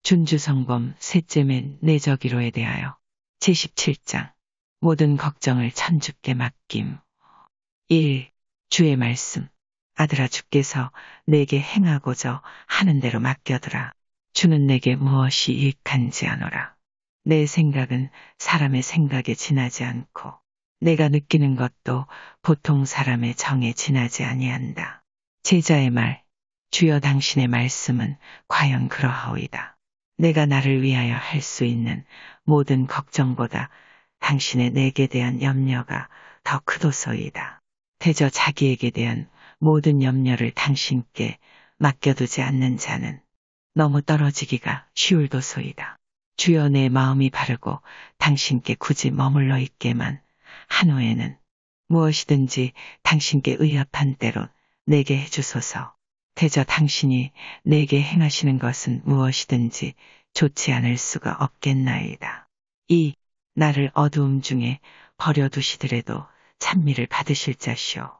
준주성범 셋째 맨 내저기로에 대하여 제17장 모든 걱정을 천주께 맡김. 1. 주의 말씀. 아들아, 주께서 내게 행하고자 하는 대로 맡겨두라. 주는 내게 무엇이 유익한지 아노라. 내 생각은 사람의 생각에 지나지 않고 내가 느끼는 것도 보통 사람의 정에 지나지 아니한다. 제자의 말. 주여, 당신의 말씀은 과연 그러하오이다. 내가 나를 위하여 할 수 있는 모든 걱정보다 당신의 내게 대한 염려가 더 크도소이다. 대저 자기에게 대한 모든 염려를 당신께 맡겨두지 않는 자는 너무 떨어지기가 쉬울도소이다. 주여, 내 마음이 바르고 당신께 굳이 머물러 있게만 한 후에는 무엇이든지 당신께 의합한 대로 내게 해주소서. 대저 당신이 내게 행하시는 것은 무엇이든지 좋지 않을 수가 없겠나이다. 2. 나를 어두움 중에 버려두시더라도 찬미를 받으실 자시오.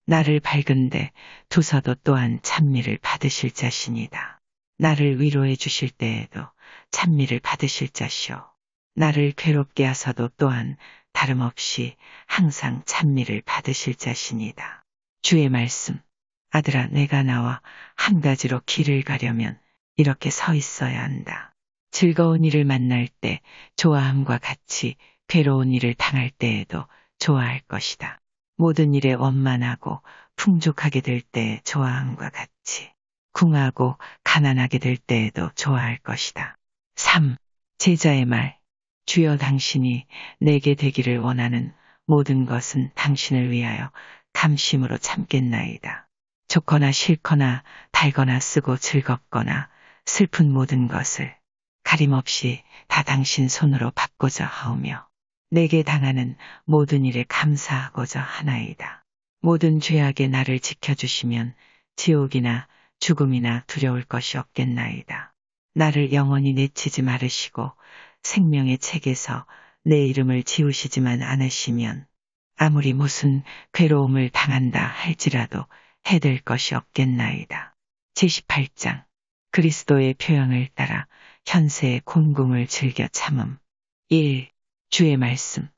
나를 밝은데 두서도 또한 찬미를 받으실 자시니다. 나를 위로해 주실 때에도 찬미를 받으실 자시오. 나를 괴롭게 하서도 또한 다름없이 항상 찬미를 받으실 자시니다. 주의 말씀. 아들아, 내가 나와 한 가지로 길을 가려면 이렇게 서 있어야 한다. 즐거운 일을 만날 때 좋아함과 같이 괴로운 일을 당할 때에도 좋아할 것이다. 모든 일에 원만하고 풍족하게 될 때 좋아함과 같이 궁하고 가난하게 될 때에도 좋아할 것이다. 3. 제자의 말. 주여, 당신이 내게 되기를 원하는 모든 것은 당신을 위하여 감심으로 참겠나이다. 좋거나 싫거나 달거나 쓰고 즐겁거나 슬픈 모든 것을 가림없이 다 당신 손으로 받고자 하오며 내게 당하는 모든 일에 감사하고자 하나이다. 모든 죄악에 나를 지켜주시면 지옥이나 죽음이나 두려울 것이 없겠나이다. 나를 영원히 내치지 말으시고 생명의 책에서 내 이름을 지우시지만 않으시면 아무리 무슨 괴로움을 당한다 할지라도 해될 것이 없겠나이다. 제18장 그리스도의 표형을 따라 현세의 곤궁을 즐겨 참음. 1. 주의 말씀.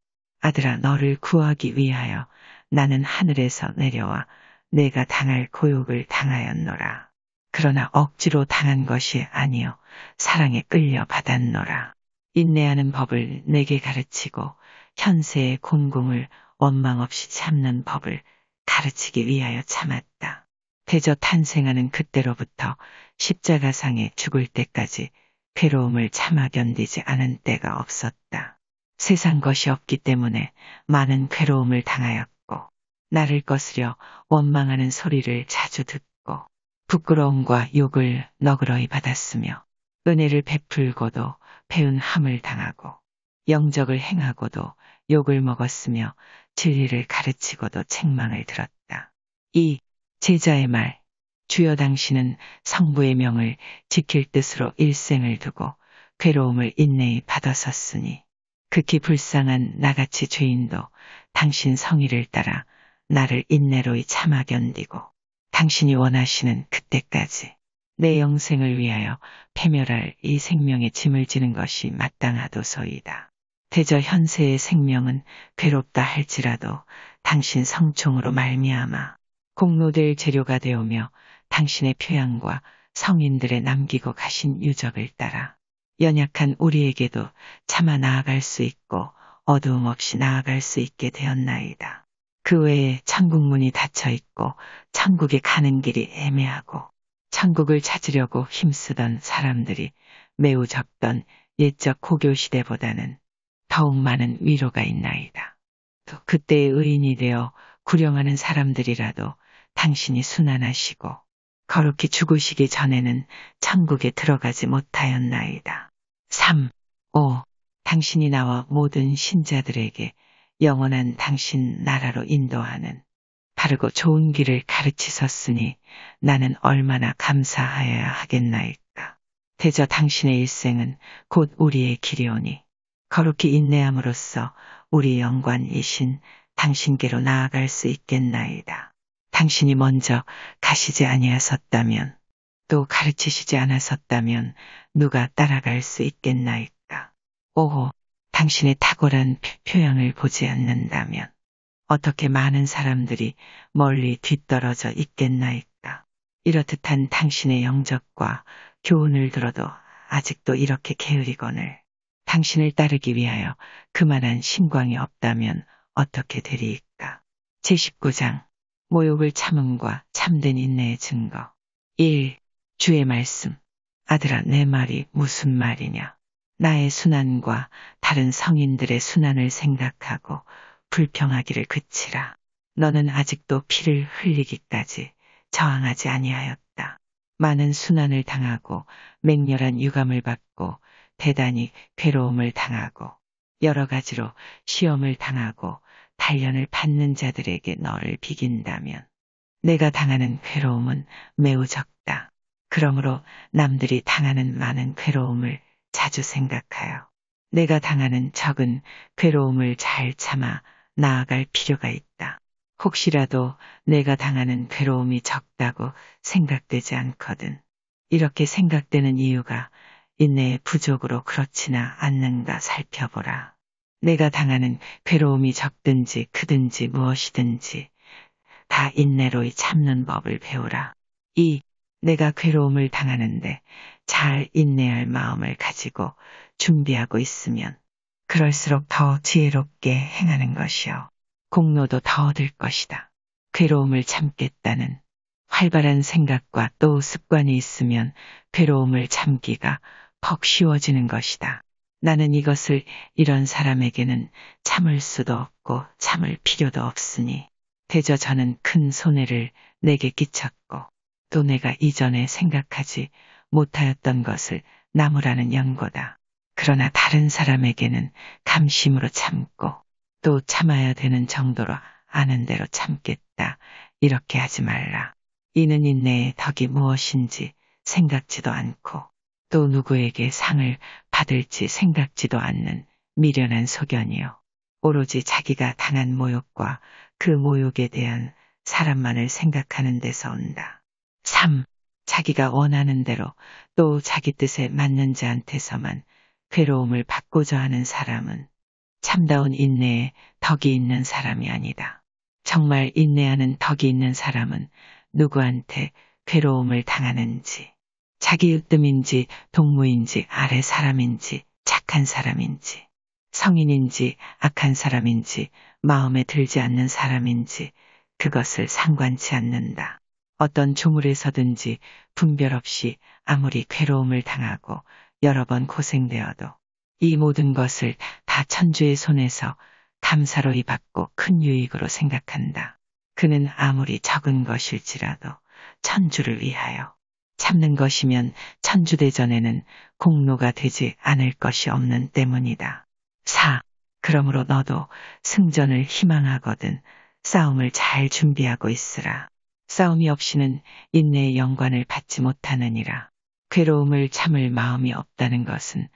아들아, 너를 구하기 위하여 나는 하늘에서 내려와 내가 당할 고욕을 당하였노라. 그러나 억지로 당한 것이 아니요 사랑에 끌려 받았노라. 인내하는 법을 내게 가르치고 현세의 곤궁을 원망 없이 참는 법을 가르치기 위하여 참았다. 대저 탄생하는 그때로부터 십자가상에 죽을 때까지 괴로움을 참아 견디지 않은 때가 없었다. 세상 것이 없기 때문에 많은 괴로움을 당하였고 나를 거스려 원망하는 소리를 자주 듣고 부끄러움과 욕을 너그러이 받았으며 은혜를 베풀고도 배은함을 당하고 영적을 행하고도 욕을 먹었으며 진리를 가르치고도 책망을 들었다. 2. 제자의 말. 주여, 당신은 성부의 명을 지킬 뜻으로 일생을 두고 괴로움을 인내히 받아섰으니 극히 불쌍한 나같이 죄인도 당신 성의를 따라 나를 인내로이 참아 견디고 당신이 원하시는 그때까지 내 영생을 위하여 패멸할 이 생명의 짐을 지는 것이 마땅하도소이다. 대저 현세의 생명은 괴롭다 할지라도 당신 성총으로 말미암아 공로될 재료가 되오며 당신의 표양과 성인들의 남기고 가신 유적을 따라 연약한 우리에게도 참아 나아갈 수 있고 어두움 없이 나아갈 수 있게 되었나이다. 그 외에 천국문이 닫혀 있고 천국에 가는 길이 애매하고 천국을 찾으려고 힘쓰던 사람들이 매우 적던 옛적 고교 시대보다는 더욱 많은 위로가 있나이다. 또 그때의 의인이 되어 구령하는 사람들이라도 당신이 순환하시고 거룩히 죽으시기 전에는 천국에 들어가지 못하였나이다. 3. 5. 당신이 나와 모든 신자들에게 영원한 당신 나라로 인도하는 바르고 좋은 길을 가르치셨으니 나는 얼마나 감사하여야 하겠나이까. 대저 당신의 일생은 곧 우리의 길이오니 거룩히 인내함으로써 우리 영관이신 당신께로 나아갈 수 있겠나이다. 당신이 먼저 가시지 아니하셨다면 또 가르치시지 않았었다면 누가 따라갈 수 있겠나이까. 오호, 당신의 탁월한 표양을 보지 않는다면 어떻게 많은 사람들이 멀리 뒤떨어져 있겠나이까. 이렇듯한 당신의 영적과 교훈을 들어도 아직도 이렇게 게으리거늘 당신을 따르기 위하여 그만한 심광이 없다면 어떻게 되리이까. 제19장 모욕을 참음과 참된 인내의 증거. 1. 주의 말씀. 아들아, 내 말이 무슨 말이냐. 나의 순환과 다른 성인들의 순환을 생각하고 불평하기를 그치라. 너는 아직도 피를 흘리기까지 저항하지 아니하였다. 많은 순환을 당하고 맹렬한 유감을 받고 대단히 괴로움을 당하고 여러 가지로 시험을 당하고 단련을 받는 자들에게 너를 비긴다면 내가 당하는 괴로움은 매우 적다. 그러므로 남들이 당하는 많은 괴로움을 자주 생각하여 내가 당하는 적은 괴로움을 잘 참아 나아갈 필요가 있다. 혹시라도 내가 당하는 괴로움이 적다고 생각되지 않거든. 이렇게 생각되는 이유가 인내의 부족으로 그렇지나 않는가 살펴보라. 내가 당하는 괴로움이 적든지 크든지 무엇이든지 다 인내로 참는 법을 배우라. 2. 내가 괴로움을 당하는데 잘 인내할 마음을 가지고 준비하고 있으면 그럴수록 더 지혜롭게 행하는 것이요. 공로도 더 얻을 것이다. 괴로움을 참겠다는 활발한 생각과 또 습관이 있으면 괴로움을 참기가 퍽 쉬워지는 것이다. 나는 이것을 이런 사람에게는 참을 수도 없고 참을 필요도 없으니 대저 저는 큰 손해를 내게 끼쳤고 또 내가 이전에 생각하지 못하였던 것을 나무라는 연고다. 그러나 다른 사람에게는 감심으로 참고 또 참아야 되는 정도로 아는 대로 참겠다. 이렇게 하지 말라. 이는 인내의 덕이 무엇인지 생각지도 않고 또 누구에게 상을 받을지 생각지도 않는 미련한 소견이요. 오로지 자기가 당한 모욕과 그 모욕에 대한 사람만을 생각하는 데서 온다. 3. 자기가 원하는 대로 또 자기 뜻에 맞는 자한테서만 괴로움을 받고자 하는 사람은 참다운 인내에 덕이 있는 사람이 아니다. 정말 인내하는 덕이 있는 사람은 누구한테 괴로움을 당하는지, 자기 으뜸인지 동무인지 아래 사람인지 착한 사람인지 성인인지 악한 사람인지 마음에 들지 않는 사람인지 그것을 상관치 않는다. 어떤 조물에서든지 분별 없이 아무리 괴로움을 당하고 여러 번 고생되어도 이 모든 것을 다 천주의 손에서 감사로이 받고 큰 유익으로 생각한다. 그는 아무리 적은 것일지라도 천주를 위하여 참는 것이면 천주대전에는 공로가 되지 않을 것이 없는 때문이다. 4. 그러므로 너도 승전을 희망하거든 싸움을 잘 준비하고 있으라. 싸움이 없이는 인내의 영관을 받지 못하느니라. 괴로움을 참을 마음이 없다는 것은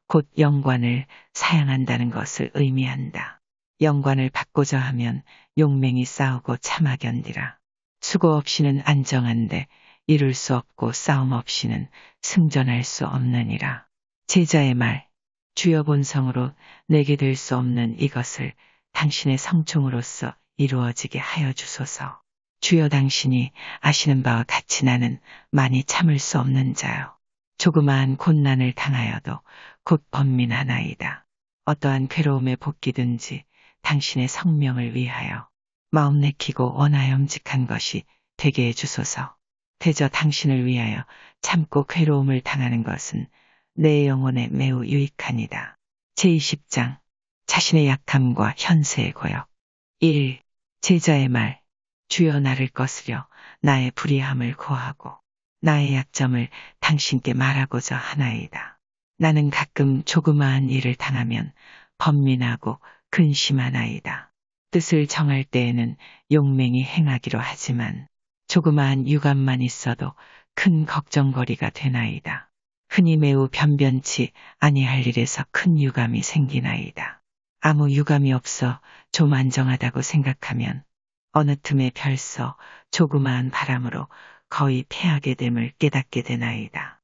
곧 영관을 사양한다는 것을 의미한다. 영관을 받고자 하면 용맹히 싸우고 참아 견디라. 수고 없이는 안정한데 이룰 수 없고 싸움 없이는 승전할 수 없느니라. 제자의 말. 주여 본성으로 내게 될 수 없는 이것을 당신의 성총으로서 이루어지게 하여 주소서. 주여 당신이 아시는 바와 같이 나는 많이 참을 수 없는 자요. 조그마한 곤난을 당하여도 곧 번민하나이다. 어떠한 괴로움에 복기든지 당신의 성명을 위하여 마음 내키고 원하염직한 것이 되게 해주소서. 대저 당신을 위하여 참고 괴로움을 당하는 것은 내 영혼에 매우 유익하니다. 제20장 자신의 약함과 현세의 고역. 1. 제자의 말. 주여 나를 거스려 나의 불의함을 고하고 나의 약점을 당신께 말하고자 하나이다. 나는 가끔 조그마한 일을 당하면 번민하고 근심하나이다. 뜻을 정할 때에는 용맹히 행하기로 하지만 조그마한 유감만 있어도 큰 걱정거리가 되나이다. 흔히 매우 변변치 아니할 일에서 큰 유감이 생기나이다. 아무 유감이 없어 좀 안정하다고 생각하면 어느 틈에 별서 조그마한 바람으로 거의 패하게 됨을 깨닫게 되나이다.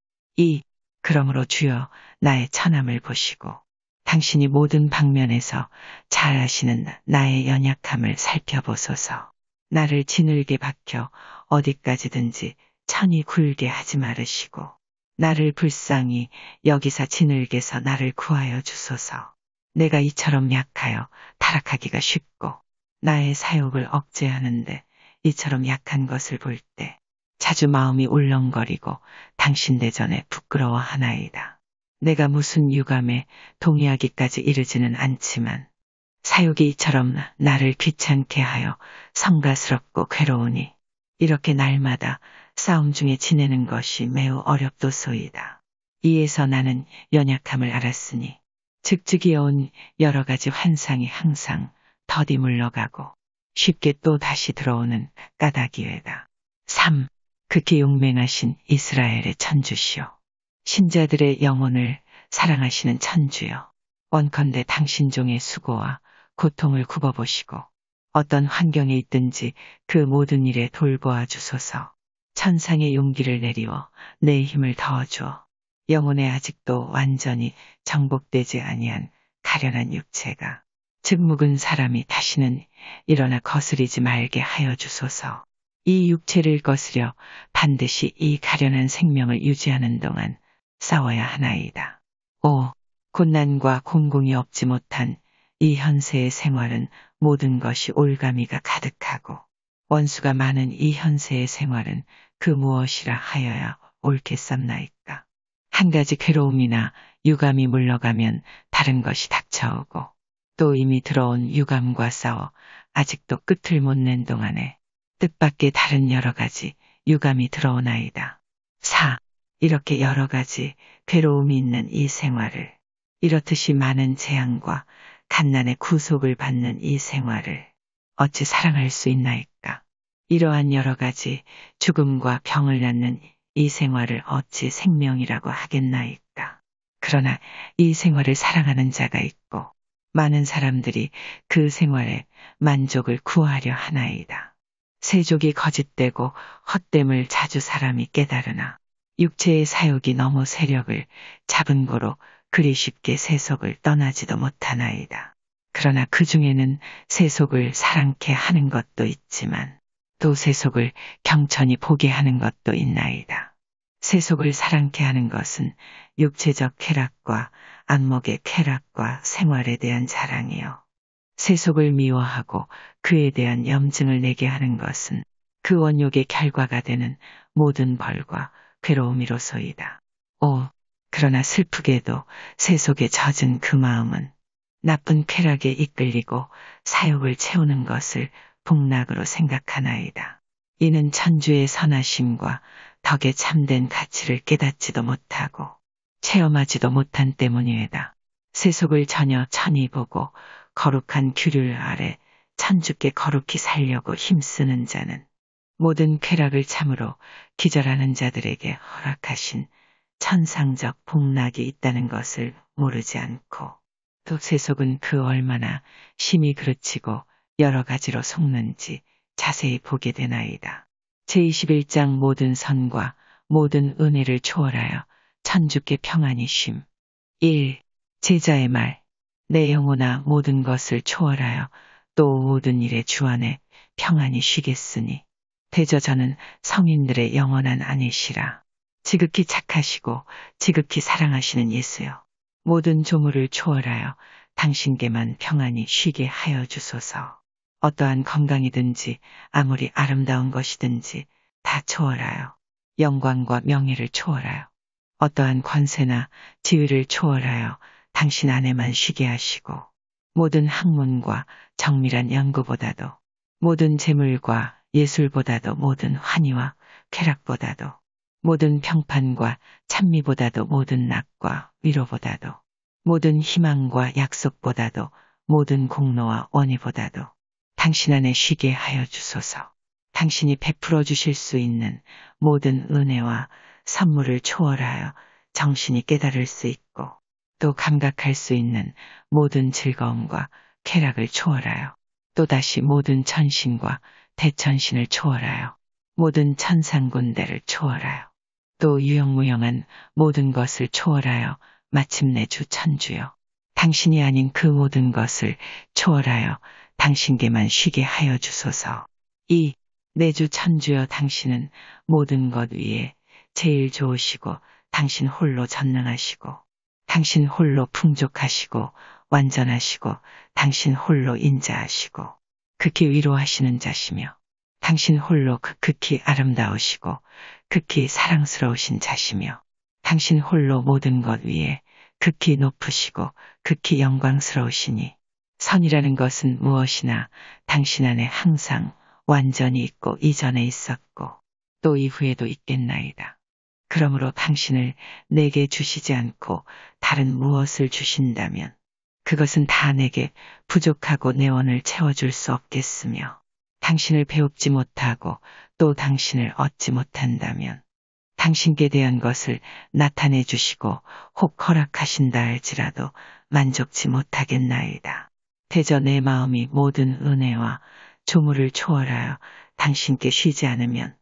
그러므로 주여 나의 천함을 보시고 당신이 모든 방면에서 잘 아시는 나의 연약함을 살펴보소서. 나를 지늘게 박혀 어디까지든지 천이 굴게 하지 말으시고 나를 불쌍히 여기사 지늘게서 나를 구하여 주소서. 내가 이처럼 약하여 타락하기가 쉽고 나의 사욕을 억제하는데 이처럼 약한 것을 볼 때 자주 마음이 울렁거리고 당신 대전에 부끄러워하나이다. 내가 무슨 유감에 동의하기까지 이르지는 않지만 사욕이 이처럼 나를 귀찮게 하여 성가스럽고 괴로우니 이렇게 날마다 싸움 중에 지내는 것이 매우 어렵도소이다. 이에서 나는 연약함을 알았으니 즉즉이어온 여러 가지 환상이 항상 더디 물러가고 쉽게 또 다시 들어오는 까닭이외다. 3. 극히 용맹하신 이스라엘의 천주시오. 신자들의 영혼을 사랑하시는 천주여. 원컨대 당신 종의 수고와 고통을 굽어보시고 어떤 환경에 있든지 그 모든 일에 돌보아 주소서. 천상의 용기를 내리워 내 힘을 더어주어 영혼에 아직도 완전히 정복되지 아니한 가련한 육체가 즉 묵은 사람이 다시는 일어나 거스리지 말게 하여 주소서. 이 육체를 거스려 반드시 이 가련한 생명을 유지하는 동안 싸워야 하나이다. 5. 곤난과 공공이 없지 못한 이 현세의 생활은 모든 것이 올가미가 가득하고 원수가 많은 이 현세의 생활은 그 무엇이라 하여야 옳겠삼나이까. 한 가지 괴로움이나 유감이 물러가면 다른 것이 닥쳐오고 또 이미 들어온 유감과 싸워 아직도 끝을 못 낸 동안에 뜻밖의 다른 여러 가지 유감이 들어오나이다. 4. 이렇게 여러 가지 괴로움이 있는 이 생활을 이렇듯이 많은 재앙과 갓난의 구속을 받는 이 생활을 어찌 사랑할 수 있나이까. 이러한 여러 가지 죽음과 병을 낳는 이 생활을 어찌 생명이라고 하겠나이까. 그러나 이 생활을 사랑하는 자가 있고 많은 사람들이 그 생활에 만족을 구하려 하나이다. 세족이 거짓되고 헛됨을 자주 사람이 깨달으나 육체의 사욕이 너무 세력을 잡은 고로 그리 쉽게 세속을 떠나지도 못하나이다. 그러나 그 중에는 세속을 사랑케 하는 것도 있지만 또 세속을 경천히 보게 하는 것도 있나이다. 세속을 사랑케 하는 것은 육체적 쾌락과 안목의 쾌락과 생활에 대한 자랑이요. 세속을 미워하고 그에 대한 염증을 내게 하는 것은 그 원욕의 결과가 되는 모든 벌과 괴로움이로소이다. 5. 그러나 슬프게도 세속에 젖은 그 마음은 나쁜 쾌락에 이끌리고 사욕을 채우는 것을 복락으로 생각하나이다. 이는 천주의 선하심과 덕의 참된 가치를 깨닫지도 못하고 체험하지도 못한 때문이외다. 세속을 전혀 천히 보고 거룩한 규율 아래 천주께 거룩히 살려고 힘쓰는 자는 모든 쾌락을 참으로 기절하는 자들에게 허락하신 천상적 복락이 있다는 것을 모르지 않고 또 세속은 그 얼마나 심히 그르치고 여러 가지로 속는지 자세히 보게 되나이다. 제21장 모든 선과 모든 은혜를 초월하여 천주께 평안히 쉼. 1. 제자의 말. 내 영혼아 모든 것을 초월하여 또 모든 일에 주 안에 평안히 쉬겠으니 대저 저는 성인들의 영원한 아니시라. 지극히 착하시고 지극히 사랑하시는 예수여. 모든 조물을 초월하여 당신께만 평안히 쉬게 하여 주소서. 어떠한 건강이든지 아무리 아름다운 것이든지 다 초월하여 영광과 명예를 초월하여 어떠한 권세나 지위를 초월하여 당신 안에만 쉬게 하시고 모든 학문과 정밀한 연구보다도 모든 재물과 예술보다도 모든 환희와 쾌락보다도 모든 평판과 찬미보다도 모든 낙과 위로보다도 모든 희망과 약속보다도 모든 공로와 원의보다도 당신 안에 쉬게 하여 주소서. 당신이 베풀어 주실 수 있는 모든 은혜와 선물을 초월하여 정신이 깨달을 수 있고 또 감각할 수 있는 모든 즐거움과 쾌락을 초월하여 또다시 모든 천신과 대천신을 초월하여 모든 천상군대를 초월하여 또 유영무영한 모든 것을 초월하여 마침내 주 천주여 당신이 아닌 그 모든 것을 초월하여 당신께만 쉬게 하여 주소서. 2. 내 주 천주여 당신은 모든 것 위에 제일 좋으시고 당신 홀로 전능하시고 당신 홀로 풍족하시고 완전하시고 당신 홀로 인자하시고 극히 위로하시는 자시며 당신 홀로 극히 아름다우시고 극히 사랑스러우신 자시며 당신 홀로 모든 것 위에 극히 높으시고 극히 영광스러우시니 선이라는 것은 무엇이나 당신 안에 항상 완전히 있고 이전에 있었고 또 이후에도 있겠나이다. 그러므로 당신을 내게 주시지 않고 다른 무엇을 주신다면 그것은 다 내게 부족하고 내 원을 채워줄 수 없겠으며 당신을 배웁지 못하고 또 당신을 얻지 못한다면 당신께 대한 것을 나타내 주시고 혹 허락하신다 할지라도 만족치 못하겠나이다. 대저 내 마음이 모든 은혜와 조물을 초월하여 당신께 쉬지 않으면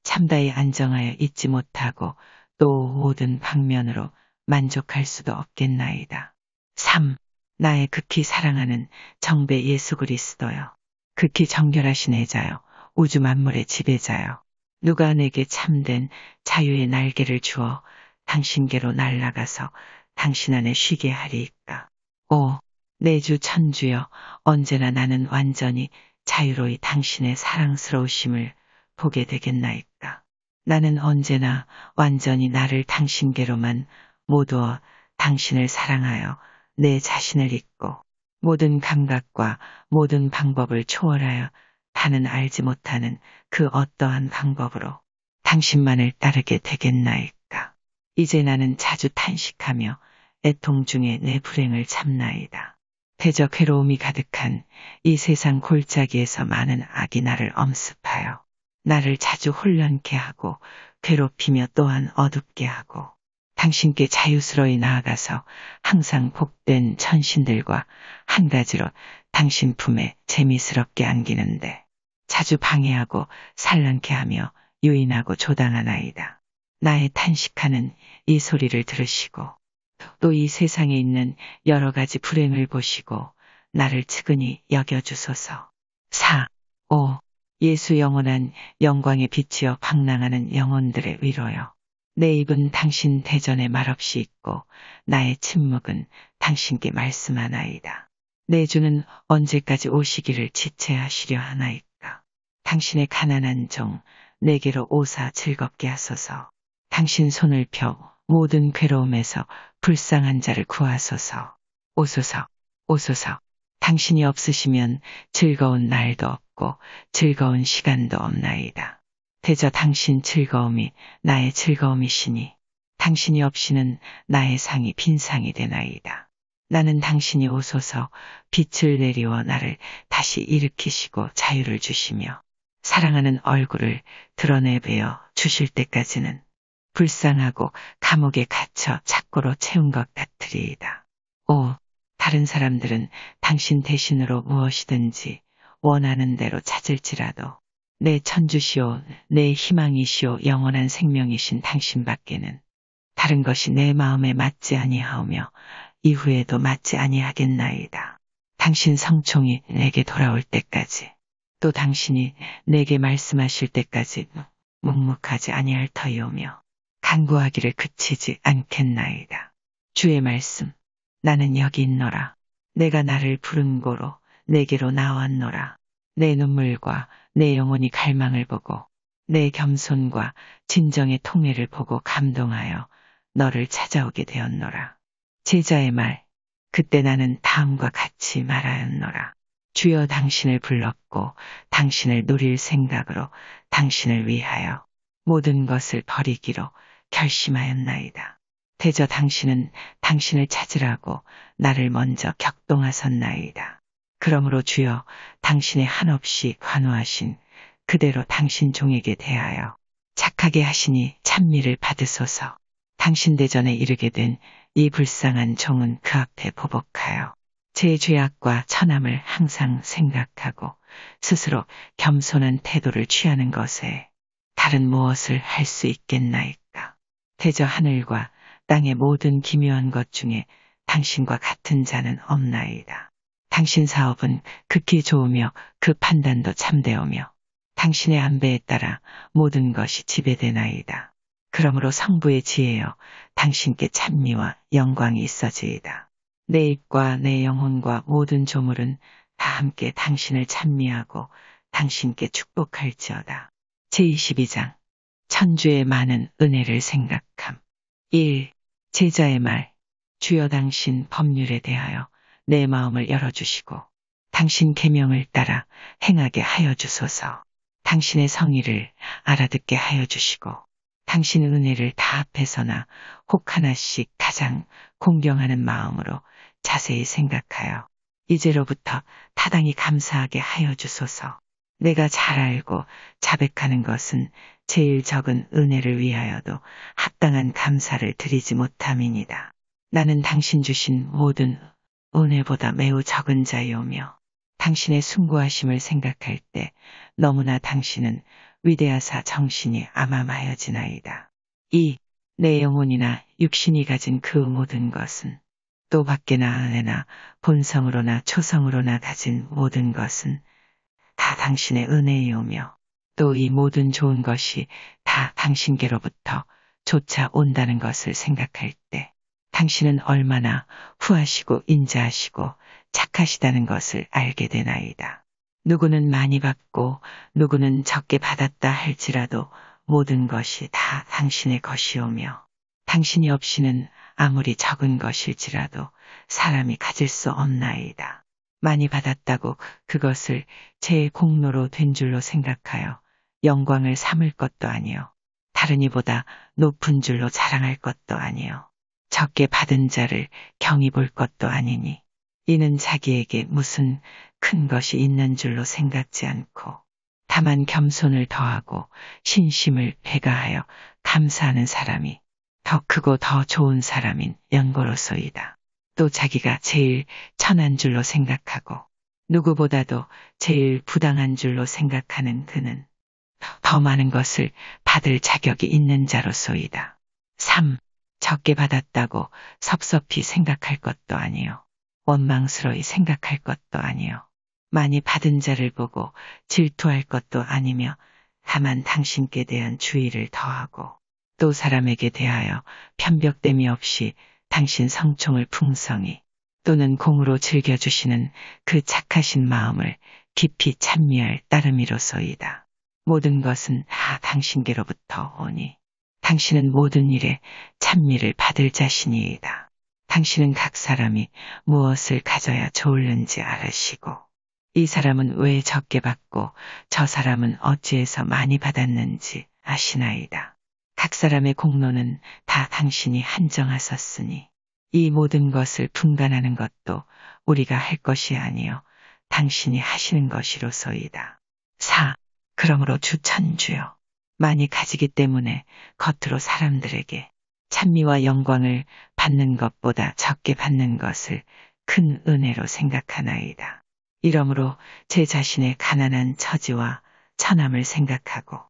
참다히 안정하여 있지 못하고 또 모든 방면으로 만족할 수도 없겠나이다. 3. 나의 극히 사랑하는 정배 예수 그리스도여. 극히 정결하신 애자여. 우주 만물의 지배자여. 누가 내게 참된 자유의 날개를 주어 당신께로 날아가서 당신 안에 쉬게 하리이까. 5. 내 주 천주여 언제나 나는 완전히 자유로이 당신의 사랑스러우심을 보게 되겠나이까. 나는 언제나 완전히 나를 당신께로만 모두어 당신을 사랑하여 내 자신을 잊고 모든 감각과 모든 방법을 초월하여 다는 알지 못하는 그 어떠한 방법으로 당신만을 따르게 되겠나이까. 이제 나는 자주 탄식하며 애통 중에 내 불행을 참나이다. 대저 괴로움이 가득한 이 세상 골짜기에서 많은 악이 나를 엄습하여 나를 자주 혼란케 하고 괴롭히며 또한 어둡게 하고 당신께 자유스러이 나아가서 항상 복된 천신들과 한 가지로 당신 품에 재미스럽게 안기는데 자주 방해하고 산란케 하며 유인하고 조당하나이다. 나의 탄식하는 이 소리를 들으시고 또 이 세상에 있는 여러 가지 불행을 보시고 나를 측은히 여겨주소서. 4. 5. 예수 영원한 영광의 빛이여 방랑하는 영혼들의 위로여. 내 입은 당신 대전에 말없이 있고 나의 침묵은 당신께 말씀하나이다. 내 주는 언제까지 오시기를 지체하시려 하나이까. 당신의 가난한 종 내게로 오사 즐겁게 하소서. 당신 손을 펴 모든 괴로움에서 불쌍한 자를 구하소서. 오소서, 오소서. 당신이 없으시면 즐거운 날도 없고 즐거운 시간도 없나이다. 대저 당신 즐거움이 나의 즐거움이시니 당신이 없이는 나의 상이 빈상이 되나이다. 나는 당신이 오소서 빛을 내리워 나를 다시 일으키시고 자유를 주시며 사랑하는 얼굴을 드러내베어 주실 때까지는 불쌍하고 감옥에 갇혀 착고로 채운 것 같으리이다. 5. 다른 사람들은 당신 대신으로 무엇이든지 원하는 대로 찾을지라도 내 천주시오 내 희망이시오 영원한 생명이신 당신밖에는 다른 것이 내 마음에 맞지 아니하오며 이후에도 맞지 아니하겠나이다. 당신 성총이 내게 돌아올 때까지 또 당신이 내게 말씀하실 때까지 묵묵하지 아니할 터이오며 간구하기를 그치지 않겠나이다. 주의 말씀. 나는 여기 있노라. 내가 나를 부른 고로 내게로 나왔노라. 내 눈물과 내 영혼이 갈망을 보고 내 겸손과 진정의 통회를 보고 감동하여 너를 찾아오게 되었노라. 제자의 말. 그때 나는 다음과 같이 말하였노라. 주여 당신을 불렀고 당신을 누릴 생각으로 당신을 위하여 모든 것을 버리기로 결심하였나이다. 대저 당신은 당신을 찾으라고 나를 먼저 격동하셨나이다. 그러므로 주여 당신의 한없이 관호하신 그대로 당신 종에게 대하여 착하게 하시니 찬미를 받으소서. 당신 대전에 이르게 된 이 불쌍한 종은 그 앞에 보복하여 제 죄악과 천함을 항상 생각하고 스스로 겸손한 태도를 취하는 것에 다른 무엇을 할 수 있겠나이까. 대저 하늘과 땅의 모든 기묘한 것 중에 당신과 같은 자는 없나이다. 당신 사업은 극히 좋으며 그 판단도 참되오며 당신의 안배에 따라 모든 것이 지배되나이다. 그러므로 성부의 지혜여 당신께 찬미와 영광이 있어지이다. 내 입과 내 영혼과 모든 조물은 다 함께 당신을 찬미하고 당신께 축복할지어다. 제22장 천주의 많은 은혜를 생각함. 1. 제자의 말. 주여 당신 법률에 대하여 내 마음을 열어주시고 당신 계명을 따라 행하게 하여 주소서. 당신의 성의를 알아듣게 하여 주시고 당신 은혜를 다 합해서나 혹 하나씩 가장 공경하는 마음으로 자세히 생각하여 이제로부터 타당히 감사하게 하여 주소서. 내가 잘 알고 자백하는 것은 제일 적은 은혜를 위하여도 합당한 감사를 드리지 못함이니이다. 나는 당신 주신 모든 은혜보다 매우 적은 자이오며 당신의 숭고하심을 생각할 때 너무나 당신은 위대하사 정신이 암암하여지나이다. 2. 내 영혼이나 육신이 가진 그 모든 것은 또 밖에나 안에나 본성으로나 초성으로나 가진 모든 것은 다 당신의 은혜이오며 또 이 모든 좋은 것이 다 당신께로부터 조차 온다는 것을 생각할 때 당신은 얼마나 후하시고 인자하시고 착하시다는 것을 알게 되나이다. 누구는 많이 받고 누구는 적게 받았다 할지라도 모든 것이 다 당신의 것이오며 당신이 없이는 아무리 적은 것일지라도 사람이 가질 수 없나이다. 많이 받았다고 그것을 제 공로로 된 줄로 생각하여 영광을 삼을 것도 아니요 다른 이보다 높은 줄로 자랑할 것도 아니요 적게 받은 자를 경히 볼 것도 아니니 이는 자기에게 무슨 큰 것이 있는 줄로 생각지 않고 다만 겸손을 더하고 신심을 배가하여 감사하는 사람이 더 크고 더 좋은 사람인 연고로소이다. 또 자기가 제일 천한 줄로 생각하고 누구보다도 제일 부당한 줄로 생각하는 그는 더 많은 것을 받을 자격이 있는 자로소이다. 3. 적게 받았다고 섭섭히 생각할 것도 아니요 원망스러이 생각할 것도 아니요 많이 받은 자를 보고 질투할 것도 아니며 다만 당신께 대한 주의를 더하고 또 사람에게 대하여 편벽됨이 없이 당신 성총을 풍성히 또는 공으로 즐겨주시는 그 착하신 마음을 깊이 찬미할 따름이로소이다. 모든 것은 다 당신께로부터 오니 당신은 모든 일에 찬미를 받을 자신이이다. 당신은 각 사람이 무엇을 가져야 좋을는지 알으시고 이 사람은 왜 적게 받고 저 사람은 어찌해서 많이 받았는지 아시나이다. 각 사람의 공로는 다 당신이 한정하셨으니 이 모든 것을 분간하는 것도 우리가 할 것이 아니요 당신이 하시는 것이로소이다. 4. 그러므로 주 천주여 많이 가지기 때문에 겉으로 사람들에게 찬미와 영광을 받는 것보다 적게 받는 것을 큰 은혜로 생각하나이다. 이러므로 제 자신의 가난한 처지와 천함을 생각하고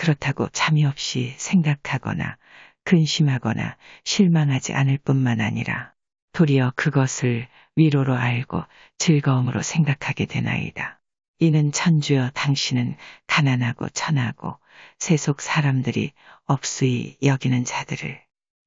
그렇다고 잠이 없이 생각하거나 근심하거나 실망하지 않을 뿐만 아니라 도리어 그것을 위로로 알고 즐거움으로 생각하게 되나이다. 이는 천주여 당신은 가난하고 천하고 세속 사람들이 업수히 여기는 자들을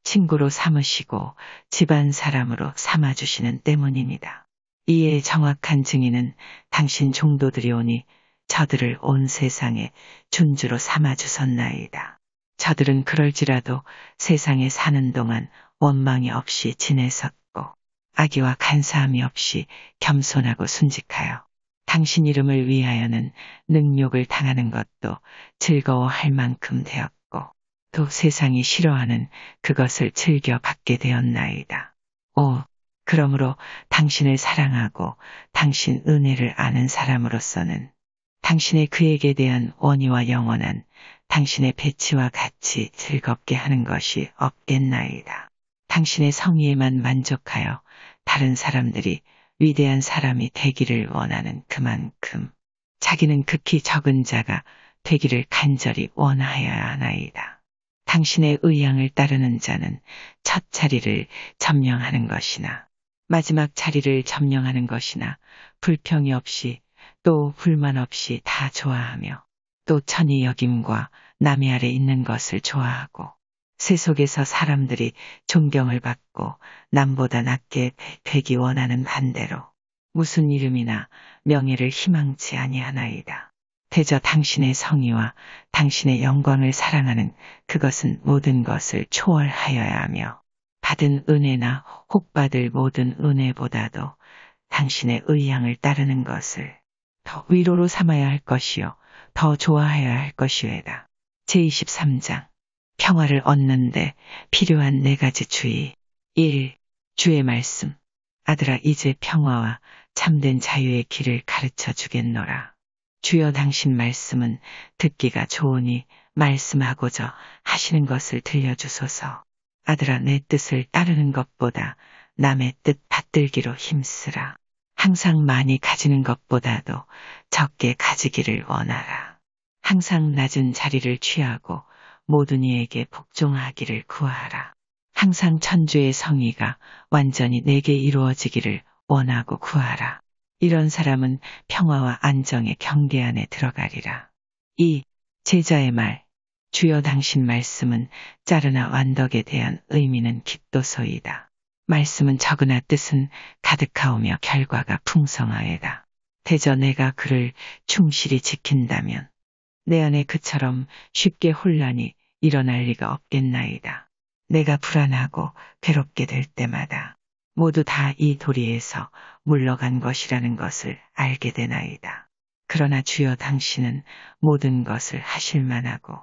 친구로 삼으시고 집안 사람으로 삼아주시는 때문입니다. 이에 정확한 증인은 당신 종도들이 오니 저들을 온 세상에 준주로 삼아주셨나이다. 저들은 그럴지라도 세상에 사는 동안 원망이 없이 지내섰고 악의와 간사함이 없이 겸손하고 순직하여 당신 이름을 위하여는 능욕을 당하는 것도 즐거워할 만큼 되었고 또 세상이 싫어하는 그것을 즐겨 받게 되었나이다. 5. 그러므로 당신을 사랑하고 당신 은혜를 아는 사람으로서는 당신의 그에게 대한 원의와 영원한 당신의 배치와 같이 즐겁게 하는 것이 없겠나이다. 당신의 성의에만 만족하여 다른 사람들이 위대한 사람이 되기를 원하는 그만큼 자기는 극히 적은 자가 되기를 간절히 원하여야 하나이다. 당신의 의향을 따르는 자는 첫 자리를 점령하는 것이나 마지막 자리를 점령하는 것이나 불평이 없이 또 불만 없이 다 좋아하며 또 천히 여김과 남의 아래 있는 것을 좋아하고 세속에서 사람들이 존경을 받고 남보다 낮게 되기 원하는 반대로 무슨 이름이나 명예를 희망치 아니하나이다. 대저 당신의 성의와 당신의 영광을 사랑하는 그것은 모든 것을 초월하여야 하며 받은 은혜나 혹 받을 모든 은혜보다도 당신의 의향을 따르는 것을 더 위로로 삼아야 할 것이요 더 좋아하여야 할 것이외다. 제23장 평화를 얻는데 필요한 4가지 주의. 1. 주의 말씀. 아들아 이제 평화와 참된 자유의 길을 가르쳐 주겠노라. 주여 당신 말씀은 듣기가 좋으니 말씀하고자 하시는 것을 들려주소서. 아들아 내 뜻을 따르는 것보다 남의 뜻 받들기로 힘쓰라. 항상 많이 가지는 것보다도 적게 가지기를 원하라. 항상 낮은 자리를 취하고 모든 이에게 복종하기를 구하라. 항상 천주의 성의가 완전히 내게 이루어지기를 원하고 구하라. 이런 사람은 평화와 안정의 경계 안에 들어가리라. 2. 제자의 말. 주여 당신 말씀은 짜르나 완덕에 대한 의미는 깊도소이다. 말씀은 적으나 뜻은 가득하오며 결과가 풍성하여다. 대저 내가 그를 충실히 지킨다면 내 안에 그처럼 쉽게 혼란이 일어날 리가 없겠나이다. 내가 불안하고 괴롭게 될 때마다 모두 다 이 도리에서 물러간 것이라는 것을 알게 되나이다. 그러나 주여 당신은 모든 것을 하실 만하고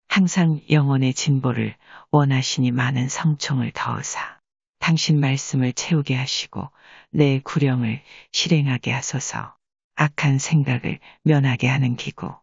항상 영혼의 진보를 원하시니 많은 성총을 더하사 당신 말씀을 채우게 하시고 내 구령을 실행하게 하소서. 악한 생각을 면하게 하는 기구.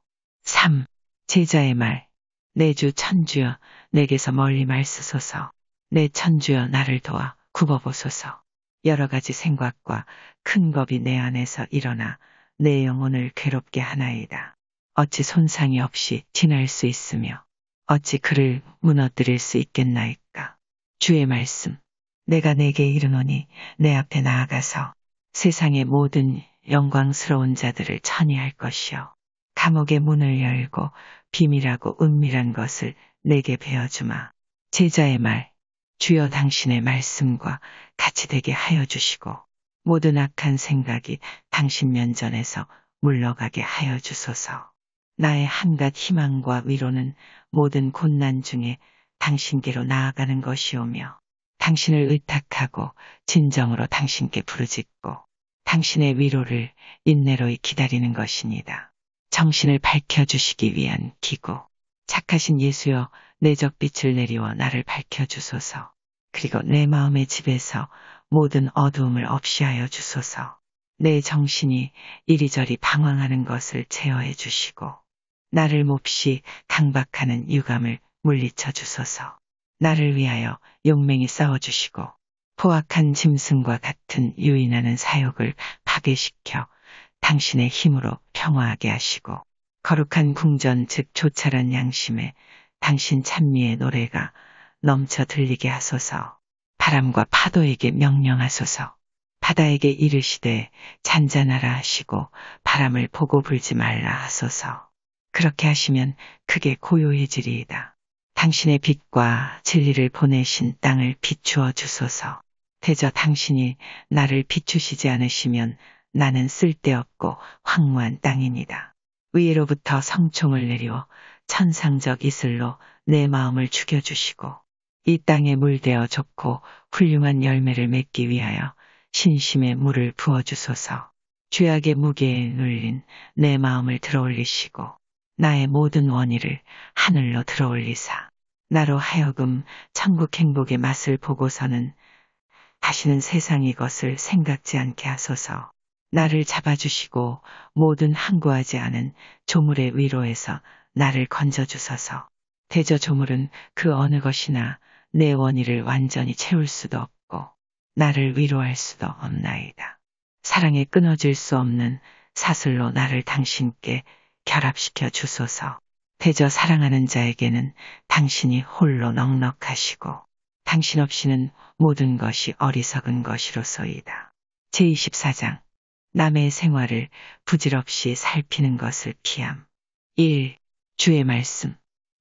3. 제자의 말. 내 주 천주여 내게서 멀리 말쓰소서. 내 천주여 나를 도와 굽어보소서. 여러 가지 생각과 큰 겁이 내 안에서 일어나 내 영혼을 괴롭게 하나이다. 어찌 손상이 없이 지날 수 있으며 어찌 그를 무너뜨릴 수 있겠나이까. 주의 말씀. 내가 내게 이르노니 내 앞에 나아가서 세상의 모든 영광스러운 자들을 천이할 것이요 감옥의 문을 열고 비밀하고 은밀한 것을 내게 베어주마. 제자의 말. 주여 당신의 말씀과 같이 되게 하여 주시고 모든 악한 생각이 당신 면전에서 물러가게 하여 주소서. 나의 한갓 희망과 위로는 모든 곤난 중에 당신께로 나아가는 것이오며 당신을 의탁하고 진정으로 당신께 부르짖고 당신의 위로를 인내로이 기다리는 것이니다. 정신을 밝혀주시기 위한 기구. 착하신 예수여 내적 빛을 내리워 나를 밝혀주소서. 그리고 내 마음의 집에서 모든 어두움을 없이하여 주소서. 내 정신이 이리저리 방황하는 것을 제어해 주시고 나를 몹시 강박하는 유감을 물리쳐 주소서. 나를 위하여 용맹히 싸워주시고 포악한 짐승과 같은 유인하는 사욕을 파괴시켜 당신의 힘으로 평화하게 하시고 거룩한 궁전 즉 조찰한 양심에 당신 찬미의 노래가 넘쳐 들리게 하소서. 바람과 파도에게 명령하소서. 바다에게 이르시되 잔잔하라 하시고 바람을 보고 불지 말라 하소서. 그렇게 하시면 크게 고요해지리이다. 당신의 빛과 진리를 보내신 땅을 비추어 주소서. 대저 당신이 나를 비추시지 않으시면 나는 쓸데없고 황무한 땅이니다. 위로부터 성총을 내리워 천상적 이슬로 내 마음을 죽여주시고 이 땅에 물되어 좋고 훌륭한 열매를 맺기 위하여 신심의 물을 부어주소서. 죄악의 무게에 눌린 내 마음을 들어올리시고 나의 모든 원의를 하늘로 들어올리사 나로 하여금 천국 행복의 맛을 보고서는 다시는 세상 이것을 생각지 않게 하소서. 나를 잡아주시고 모든 항구하지 않은 조물의 위로에서 나를 건져주소서. 대저 조물은 그 어느 것이나 내 원의를 완전히 채울 수도 없고 나를 위로할 수도 없나이다. 사랑에 끊어질 수 없는 사슬로 나를 당신께 결합시켜 주소서. 대저 사랑하는 자에게는 당신이 홀로 넉넉하시고 당신 없이는 모든 것이 어리석은 것이로소이다. 제24장 남의 생활을 부질없이 살피는 것을 피함. 1. 주의 말씀.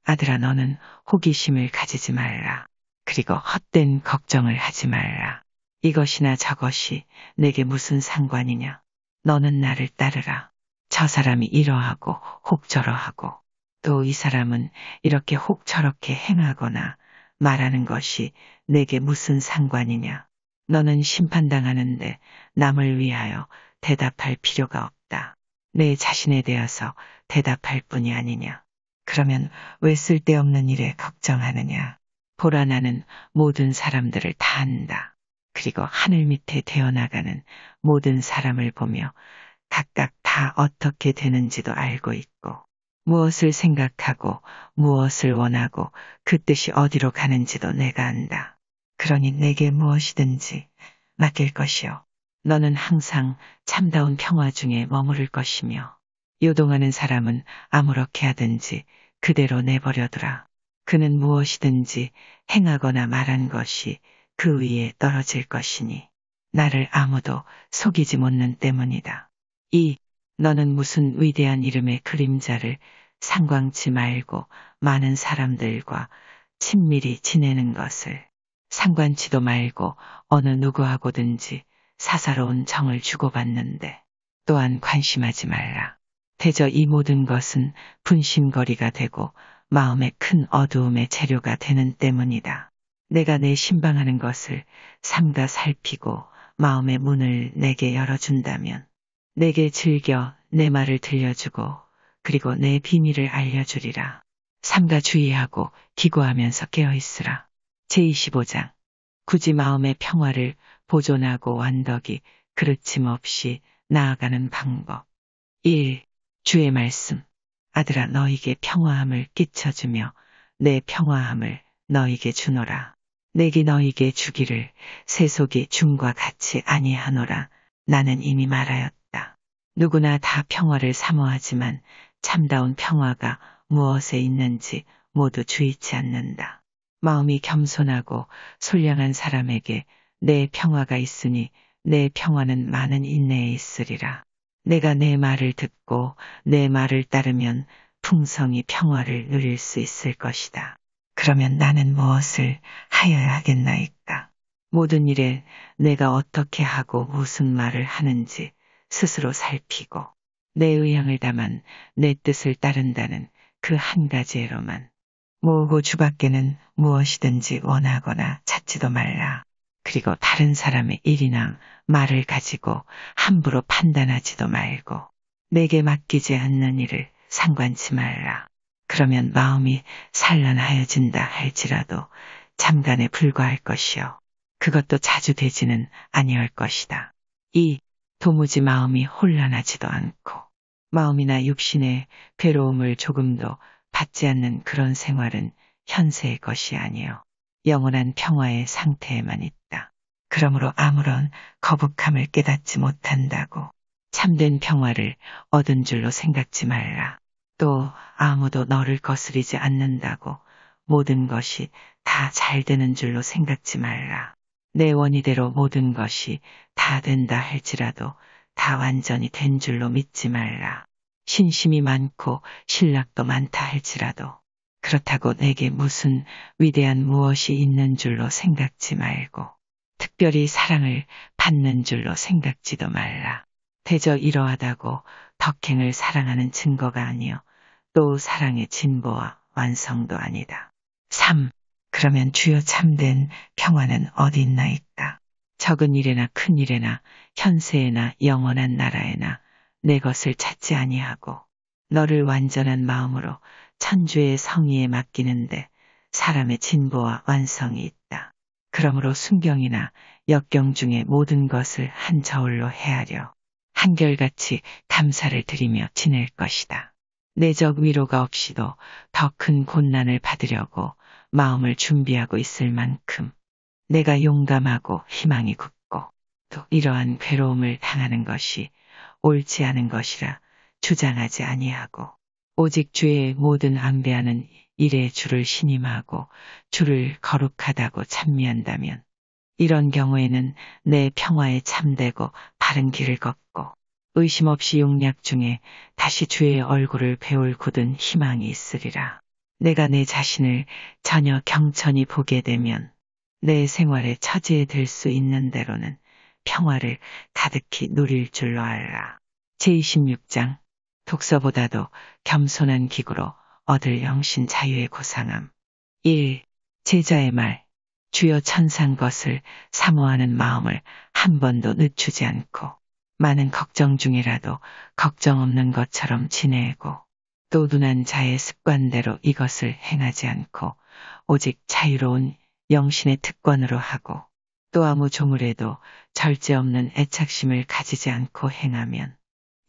아들아 너는 호기심을 가지지 말라. 그리고 헛된 걱정을 하지 말라. 이것이나 저것이 내게 무슨 상관이냐. 너는 나를 따르라. 저 사람이 이러하고 혹 저러하고 또 이 사람은 이렇게 혹 저렇게 행하거나 말하는 것이 내게 무슨 상관이냐. 너는 심판당하는데 남을 위하여 대답할 필요가 없다. 내 자신에 대해서 대답할 뿐이 아니냐. 그러면 왜 쓸데없는 일에 걱정하느냐. 보라 나는 모든 사람들을 다 안다. 그리고 하늘 밑에 되어나가는 모든 사람을 보며 각각 다 어떻게 되는지도 알고 있고 무엇을 생각하고 무엇을 원하고 그 뜻이 어디로 가는지도 내가 안다. 그러니 내게 무엇이든지 맡길 것이요. 너는 항상 참다운 평화 중에 머무를 것이며 요동하는 사람은 아무렇게 하든지 그대로 내버려두라. 그는 무엇이든지 행하거나 말한 것이 그 위에 떨어질 것이니 나를 아무도 속이지 못는 때문이다. 2. 너는 무슨 위대한 이름의 그림자를 상광치 말고 많은 사람들과 친밀히 지내는 것을 상관치도 말고 어느 누구하고든지 사사로운 정을 주고받는데 또한 관심하지 말라. 대저 이 모든 것은 분심거리가 되고 마음의 큰 어두움의 재료가 되는 때문이다. 내가 내 신방하는 것을 삼가 살피고 마음의 문을 내게 열어준다면 내게 즐겨 내 말을 들려주고 그리고 내 비밀을 알려주리라. 삼가 주의하고 기고하면서 깨어있으라. 제25장 굳이 마음의 평화를 보존하고 완덕이 그르침 없이 나아가는 방법. 1. 주의 말씀. 아들아 너에게 평화함을 끼쳐주며 내 평화함을 너에게 주노라. 내게 너에게 주기를 세속이 줌과 같이 아니하노라. 나는 이미 말하였다. 누구나 다 평화를 사모하지만 참다운 평화가 무엇에 있는지 모두 주의치 않는다. 마음이 겸손하고 선량한 사람에게 내 평화가 있으니 내 평화는 많은 인내에 있으리라. 내가 내 말을 듣고 내 말을 따르면 풍성히 평화를 누릴 수 있을 것이다. 그러면 나는 무엇을 하여야 하겠나이까? 모든 일에 내가 어떻게 하고 무슨 말을 하는지 스스로 살피고 내 의향을 담은 내 뜻을 따른다는 그 한 가지로만 모으고 주밖에는 무엇이든지 원하거나 찾지도 말라. 그리고 다른 사람의 일이나 말을 가지고 함부로 판단하지도 말고 내게 맡기지 않는 일을 상관치 말라. 그러면 마음이 산란하여진다 할지라도 잠깐에 불과할 것이요. 그것도 자주 되지는 아니할 것이다. 2. 도무지 마음이 혼란하지도 않고 마음이나 육신의 괴로움을 조금도 받지 않는 그런 생활은 현세의 것이 아니요 영원한 평화의 상태에만 있다. 그러므로 아무런 거북함을 깨닫지 못한다고 참된 평화를 얻은 줄로 생각지 말라. 또 아무도 너를 거스리지 않는다고 모든 것이 다 잘 되는 줄로 생각지 말라. 내 원의대로 모든 것이 다 된다 할지라도 다 완전히 된 줄로 믿지 말라. 신심이 많고 신락도 많다 할지라도 그렇다고 내게 무슨 위대한 무엇이 있는 줄로 생각지 말고 특별히 사랑을 받는 줄로 생각지도 말라. 대저 이러하다고 덕행을 사랑하는 증거가 아니요 또 사랑의 진보와 완성도 아니다. 3. 그러면 주요 참된 평화는 어디 있나이까? 적은 일에나 큰 일에나 현세에나 영원한 나라에나 내 것을 찾지 아니하고 너를 완전한 마음으로 천주의 성의에 맡기는데 사람의 진보와 완성이 있다. 그러므로 순경이나 역경 중에 모든 것을 한 저울로 헤아려 한결같이 감사를 드리며 지낼 것이다. 내적 위로가 없이도 더 큰 곤난을 받으려고 마음을 준비하고 있을 만큼 내가 용감하고 희망이 굳고 또 이러한 괴로움을 당하는 것이 옳지 않은 것이라 주장하지 아니하고 오직 주의 모든 앙대하는 일에 주를 신임하고 주를 거룩하다고 찬미한다면 이런 경우에는 내 평화에 참되고 바른 길을 걷고 의심 없이 용약 중에 다시 주의 얼굴을 배울 굳은 희망이 있으리라. 내가 내 자신을 전혀 경천히 보게 되면 내 생활의 처지에 들 수 있는 대로는 평화를 가득히 누릴 줄로 알라. 제26장 독서보다도 겸손한 기구로 얻을 영신 자유의 고상함. 1. 제자의 말. 주여 천상 것을 사모하는 마음을 한 번도 늦추지 않고 많은 걱정 중이라도 걱정 없는 것처럼 지내고 또 둔한 자의 습관대로 이것을 행하지 않고 오직 자유로운 영신의 특권으로 하고 또 아무 조물에도 절제 없는 애착심을 가지지 않고 행하면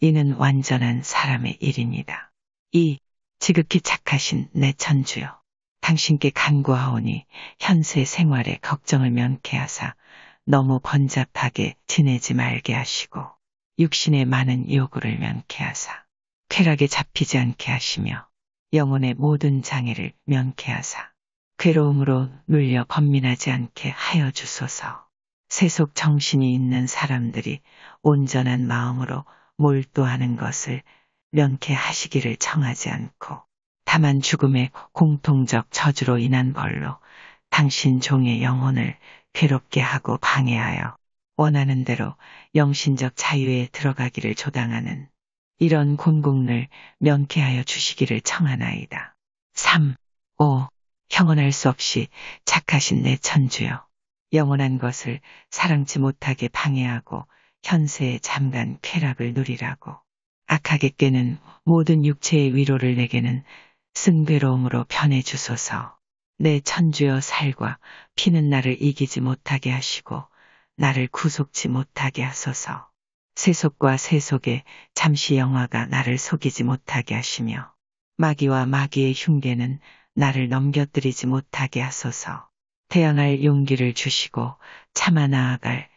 이는 완전한 사람의 일입니다. 2. 지극히 착하신 내 천주여. 당신께 간구하오니 현세 생활의 걱정을 면케하사 너무 번잡하게 지내지 말게 하시고 육신의 많은 요구를 면케하사 쾌락에 잡히지 않게 하시며 영혼의 모든 장애를 면케하사 괴로움으로 눌려 번민하지 않게 하여 주소서. 세속 정신이 있는 사람들이 온전한 마음으로 몰두하는 것을 면케하시기를 청하지 않고 다만 죽음의 공통적 저주로 인한 벌로 당신 종의 영혼을 괴롭게 하고 방해하여 원하는 대로 영신적 자유에 들어가기를 조당하는 이런 곤궁을 면케하여 주시기를 청하나이다. 3. 5. 형언할 수 없이 착하신 내 천주여. 영원한 것을 사랑치 못하게 방해하고 현세에 잠깐 쾌락을 누리라고 악하게 꾀는 모든 육체의 위로를 내게는 승괴로움으로 변해주소서. 내 천주여 살과 피는 나를 이기지 못하게 하시고 나를 구속지 못하게 하소서. 세속과 세속의 잠시 영화가 나를 속이지 못하게 하시며 마귀와 마귀의 흉계는 나를 넘겨뜨리지 못하게 하소서. 태양할 용기를 주시고 참아 나아갈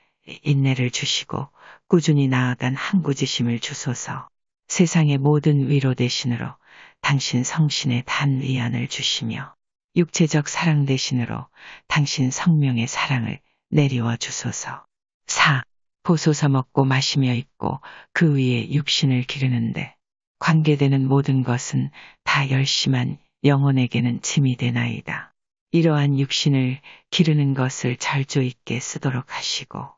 인내를 주시고 꾸준히 나아간 항구지심을 주소서. 세상의 모든 위로 대신으로 당신 성신의 단 위안을 주시며 육체적 사랑 대신으로 당신 성명의 사랑을 내리워 주소서. 4. 보소서 먹고 마시며 있고 그 위에 육신을 기르는데 관계되는 모든 것은 다 열심한 영혼에게는 짐이 되나이다. 이러한 육신을 기르는 것을 절조 있게 쓰도록 하시고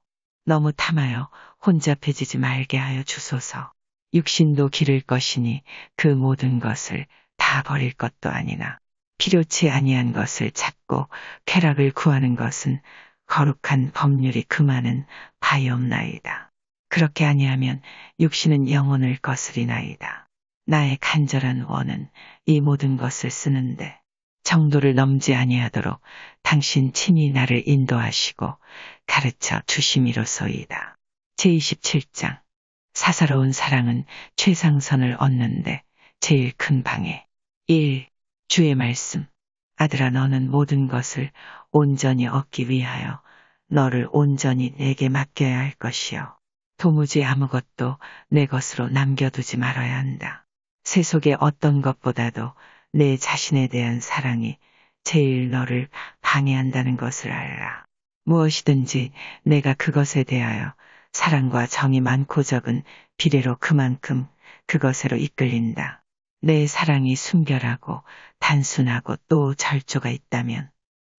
너무 탐하여 혼잡해지지 말게 하여 주소서. 육신도 기를 것이니 그 모든 것을 다 버릴 것도 아니나 필요치 아니한 것을 찾고 쾌락을 구하는 것은 거룩한 법률이 금하는 바이옵나이다. 그렇게 아니하면 육신은 영혼을 거스리나이다. 나의 간절한 원은 이 모든 것을 쓰는데 정도를 넘지 아니하도록 당신 친히 나를 인도하시고 가르쳐 주심이로소이다. 제27장 사사로운 사랑은 최상선을 얻는데 제일 큰 방해. 1. 주의 말씀. 아들아 너는 모든 것을 온전히 얻기 위하여 너를 온전히 내게 맡겨야 할 것이요. 도무지 아무것도 내 것으로 남겨두지 말아야 한다. 세속의 어떤 것보다도 내 자신에 대한 사랑이 제일 너를 방해한다는 것을 알라. 무엇이든지 내가 그것에 대하여 사랑과 정이 많고 적은 비례로 그만큼 그것으로 이끌린다. 내 사랑이 순결하고 단순하고 또 절조가 있다면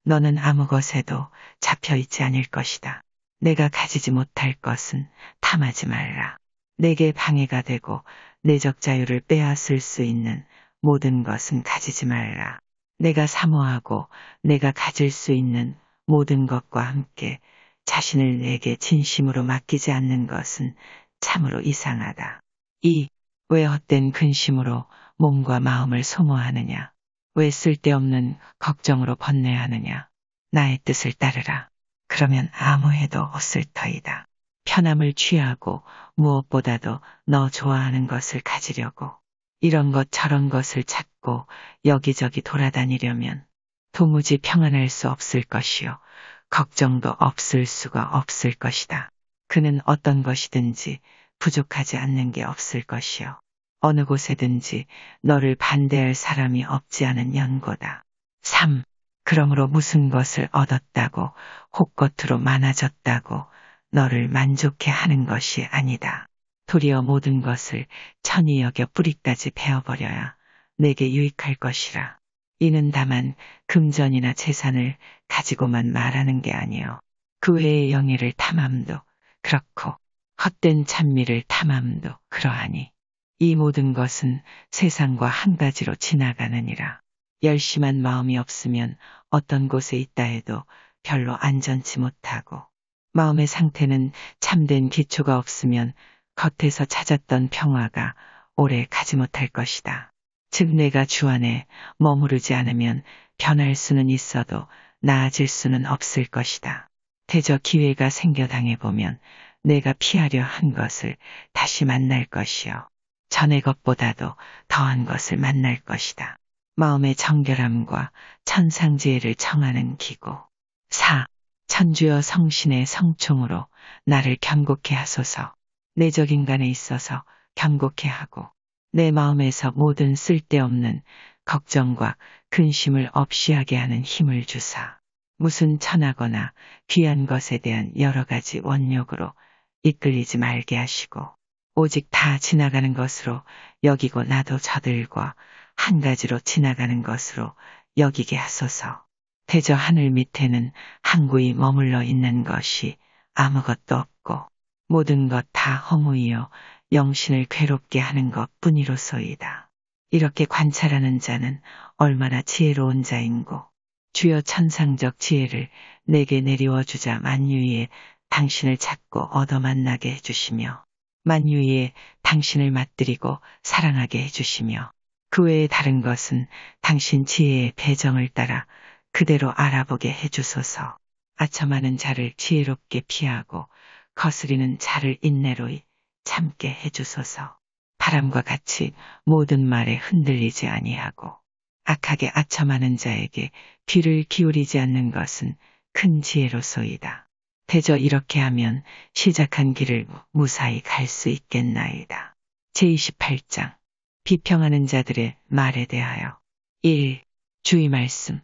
너는 아무 것에도 잡혀있지 않을 것이다. 내가 가지지 못할 것은 탐하지 말라. 내게 방해가 되고 내적 자유를 빼앗을 수 있는 모든 것은 가지지 말라. 내가 사모하고 내가 가질 수 있는 모든 것과 함께 자신을 내게 진심으로 맡기지 않는 것은 참으로 이상하다. 2. 왜 헛된 근심으로 몸과 마음을 소모하느냐? 왜 쓸데없는 걱정으로 번뇌하느냐? 나의 뜻을 따르라. 그러면 아무 해도 없을 터이다. 편함을 취하고 무엇보다도 너 좋아하는 것을 가지려고 이런 것 저런 것을 찾고 여기저기 돌아다니려면 도무지 평안할 수 없을 것이요. 걱정도 없을 수가 없을 것이다. 그는 어떤 것이든지 부족하지 않는 게 없을 것이요. 어느 곳에든지 너를 반대할 사람이 없지 않은 연고다. 3. 그러므로 무슨 것을 얻었다고 혹 겉으로 많아졌다고 너를 만족해 하는 것이 아니다. 도리어 모든 것을 천히 여겨 뿌리까지 베어버려야 내게 유익할 것이라. 이는 다만 금전이나 재산을 가지고만 말하는 게 아니요. 그 외의 영예를 탐함도 그렇고 헛된 찬미를 탐함도 그러하니 이 모든 것은 세상과 한 가지로 지나가느니라. 열심한 마음이 없으면 어떤 곳에 있다 해도 별로 안전치 못하고 마음의 상태는 참된 기초가 없으면 겉에서 찾았던 평화가 오래 가지 못할 것이다. 즉 내가 주 안에 머무르지 않으면 변할 수는 있어도 나아질 수는 없을 것이다. 대저 기회가 생겨 당해보면 내가 피하려 한 것을 다시 만날 것이요. 전의 것보다도 더한 것을 만날 것이다. 마음의 정결함과 천상지혜를 청하는 기고. 4. 천주여 성신의 성총으로 나를 견고케 하소서. 내적 인간에 있어서 견고케 하고 내 마음에서 모든 쓸데없는 걱정과 근심을 없이 하게 하는 힘을 주사. 무슨 천하거나 귀한 것에 대한 여러 가지 원욕으로 이끌리지 말게 하시고 오직 다 지나가는 것으로 여기고 나도 저들과 한 가지로 지나가는 것으로 여기게 하소서. 대저 하늘 밑에는 항구히 머물러 있는 것이 아무것도 없고 모든 것 다 허무이요 영신을 괴롭게 하는 것 뿐이로소이다. 이렇게 관찰하는 자는 얼마나 지혜로운 자인고 주여 천상적 지혜를 내게 내리워 주자 만유위에 당신을 찾고 얻어 만나게 해주시며 만유위에 당신을 맞들이고 사랑하게 해주시며 그 외에 다른 것은 당신 지혜의 배정을 따라 그대로 알아보게 해주소서. 아첨하는 자를 지혜롭게 피하고 거스리는 자를 인내로 참게 해주소서. 바람과 같이 모든 말에 흔들리지 아니하고 악하게 아첨하는 자에게 귀를 기울이지 않는 것은 큰 지혜로소이다. 대저 이렇게 하면 시작한 길을 무사히 갈 수 있겠나이다. 제28장 비평하는 자들의 말에 대하여 1. 주의 말씀.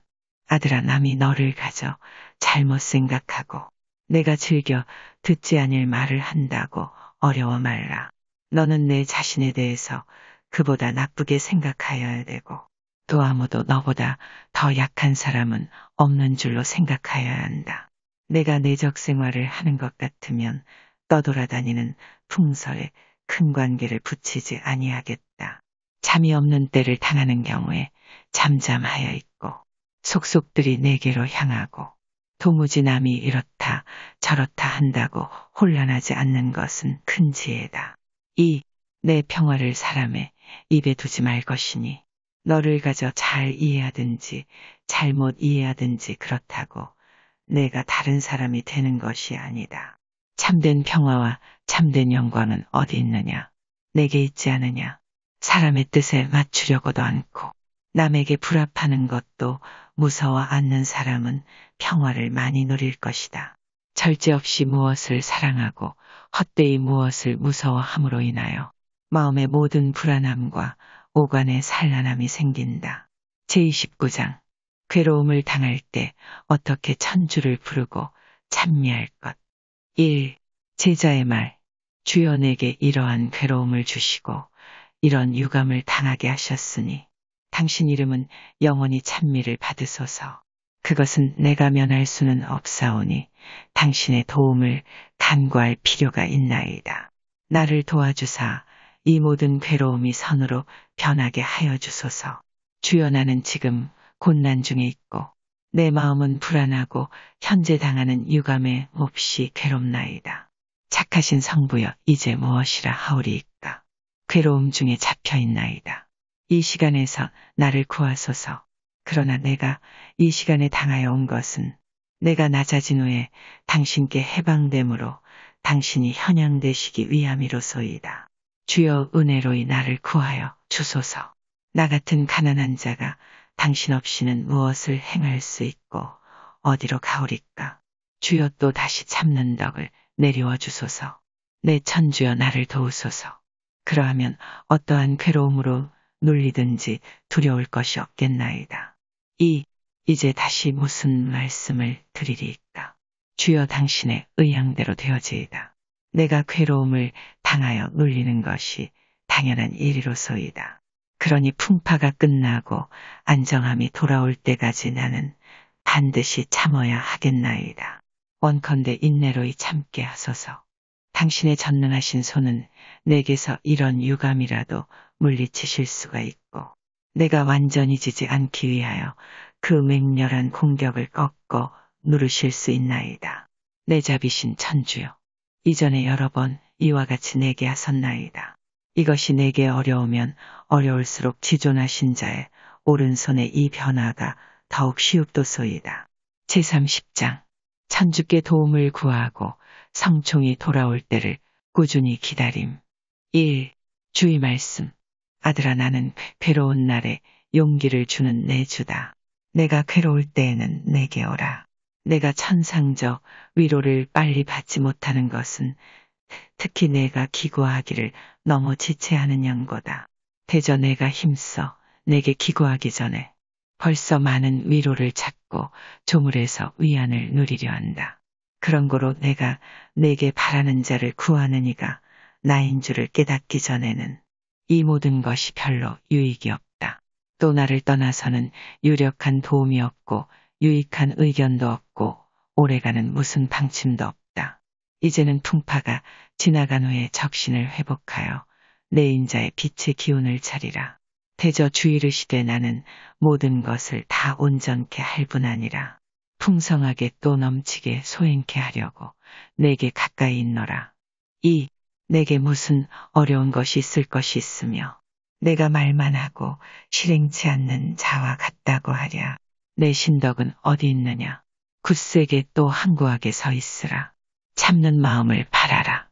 아들아 남이 너를 가져 잘못 생각하고 내가 즐겨 듣지 아닐 말을 한다고 어려워 말라. 너는 내 자신에 대해서 그보다 나쁘게 생각하여야 되고 또 아무도 너보다 더 약한 사람은 없는 줄로 생각하여야 한다. 내가 내적 생활을 하는 것 같으면 떠돌아다니는 풍설에 큰 관계를 붙이지 아니하겠다. 잠이 없는 때를 당하는 경우에 잠잠하여 있고 속속들이 내게로 향하고 도무지 남이 이렇다 저렇다 한다고 혼란하지 않는 것은 큰 지혜다. 2. 내 평화를 사람의 입에 두지 말 것이니 너를 가져 잘 이해하든지 잘못 이해하든지 그렇다고 내가 다른 사람이 되는 것이 아니다. 참된 평화와 참된 영광은 어디 있느냐? 내게 있지 않으냐? 사람의 뜻에 맞추려고도 않고 남에게 불합하는 것도 무서워 않는 사람은 평화를 많이 누릴 것이다. 절제 없이 무엇을 사랑하고 헛되이 무엇을 무서워함으로 인하여 마음의 모든 불안함과 오간의 산란함이 생긴다. 제29장 괴로움을 당할 때 어떻게 천주를 부르고 찬미할 것. 1. 제자의 말. 주여 내게 이러한 괴로움을 주시고 이런 유감을 당하게 하셨으니 당신 이름은 영원히 찬미를 받으소서. 그것은 내가 면할 수는 없사오니 당신의 도움을 간구할 필요가 있나이다. 나를 도와주사 이 모든 괴로움이 선으로 변하게 하여 주소서. 주여 나는 지금 곤난 중에 있고 내 마음은 불안하고 현재 당하는 유감에 몹시 괴롭나이다. 착하신 성부여 이제 무엇이라 하오리이까. 괴로움 중에 잡혀 있나이다. 이 시간에서 나를 구하소서. 그러나 내가 이 시간에 당하여 온 것은 내가 낮아진 후에 당신께 해방됨으로 당신이 현양되시기 위함이로소이다. 주여 은혜로이 나를 구하여 주소서. 나 같은 가난한 자가 당신 없이는 무엇을 행할 수 있고 어디로 가오리까. 주여 또 다시 참는 덕을 내리워 주소서. 내 천주여 나를 도우소서. 그러하면 어떠한 괴로움으로 눌리든지 두려울 것이 없겠나이다. 이제 다시 무슨 말씀을 드리리이까. 주여 당신의 의향대로 되어지이다. 내가 괴로움을 당하여 눌리는 것이 당연한 일이로소이다. 그러니 풍파가 끝나고 안정함이 돌아올 때까지 나는 반드시 참아야 하겠나이다. 원컨대 인내로이 참게 하소서. 당신의 전능하신 손은 내게서 이런 유감이라도 물리치실 수가 있고 내가 완전히 지지 않기 위하여 그 맹렬한 공격을 꺾어 누르실 수 있나이다. 내 자비신 천주여. 이전에 여러 번 이와 같이 내게 하셨나이다. 이것이 내게 어려우면 어려울수록 지존하신 자의 오른손의 이 변화가 더욱 쉬웁도소이다. 제30장 천주께 도움을 구하고 성총이 돌아올 때를 꾸준히 기다림. 1. 주의 말씀. 아들아 나는 괴로운 날에 용기를 주는 내 주다. 내가 괴로울 때에는 내게 오라. 내가 천상적 위로를 빨리 받지 못하는 것은 특히 내가 기구하기를 너무 지체하는 연고다. 대저 내가 힘써 내게 기구하기 전에 벌써 많은 위로를 찾고 조물에서 위안을 누리려 한다. 그런 고로 내가 내게 바라는 자를 구하는 이가 나인 줄을 깨닫기 전에는 이 모든 것이 별로 유익이 없다. 또 나를 떠나서는 유력한 도움이 없고 유익한 의견도 없고 오래가는 무슨 방침도 없다. 이제는 풍파가 지나간 후에 적신을 회복하여 내 인자의 빛의 기운을 차리라. 대저 주의를 시되 나는 모든 것을 다 온전케 할 뿐 아니라 풍성하게 또 넘치게 소행케 하려고 내게 가까이 있노라. 내게 무슨 어려운 것이 있을 것이 있으며 내가 말만 하고 실행치 않는 자와 같다고 하랴. 내 신덕은 어디 있느냐. 굳세게 또 항구하게 서 있으라. 참는 마음을 바라라.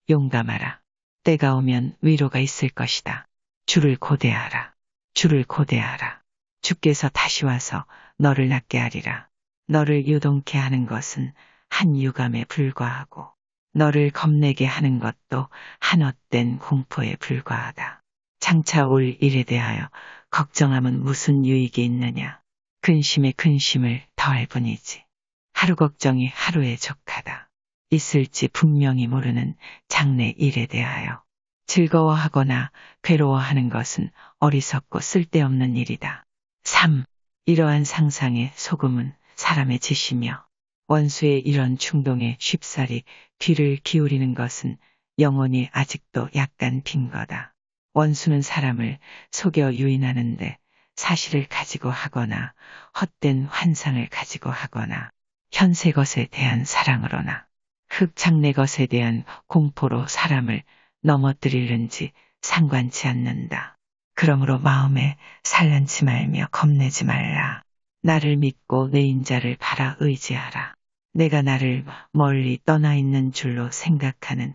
용감하라. 때가 오면 위로가 있을 것이다. 주를 고대하라. 주를 고대하라. 주께서 다시 와서 너를 낫게 하리라. 너를 유동케 하는 것은 한 유감에 불과하고 너를 겁내게 하는 것도 한 헛된 공포에 불과하다. 장차 올 일에 대하여 걱정함은 무슨 유익이 있느냐. 근심에 근심을 더할 뿐이지. 하루 걱정이 하루에 족하다. 있을지 분명히 모르는 장래 일에 대하여 즐거워하거나 괴로워하는 것은 어리석고 쓸데없는 일이다. 3. 이러한 상상에 속음은 사람의 짓이며 원수의 이런 충동에 쉽사리 귀를 기울이는 것은 영혼이 아직도 약간 빈 거다. 원수는 사람을 속여 유인하는데 사실을 가지고 하거나 헛된 환상을 가지고 하거나 현세 것에 대한 사랑으로나 흑장래 것에 대한 공포로 사람을 넘어뜨리는지 상관치 않는다. 그러므로 마음에 산란치 말며 겁내지 말라. 나를 믿고 내 인자를 바라 의지하라. 내가 나를 멀리 떠나 있는 줄로 생각하는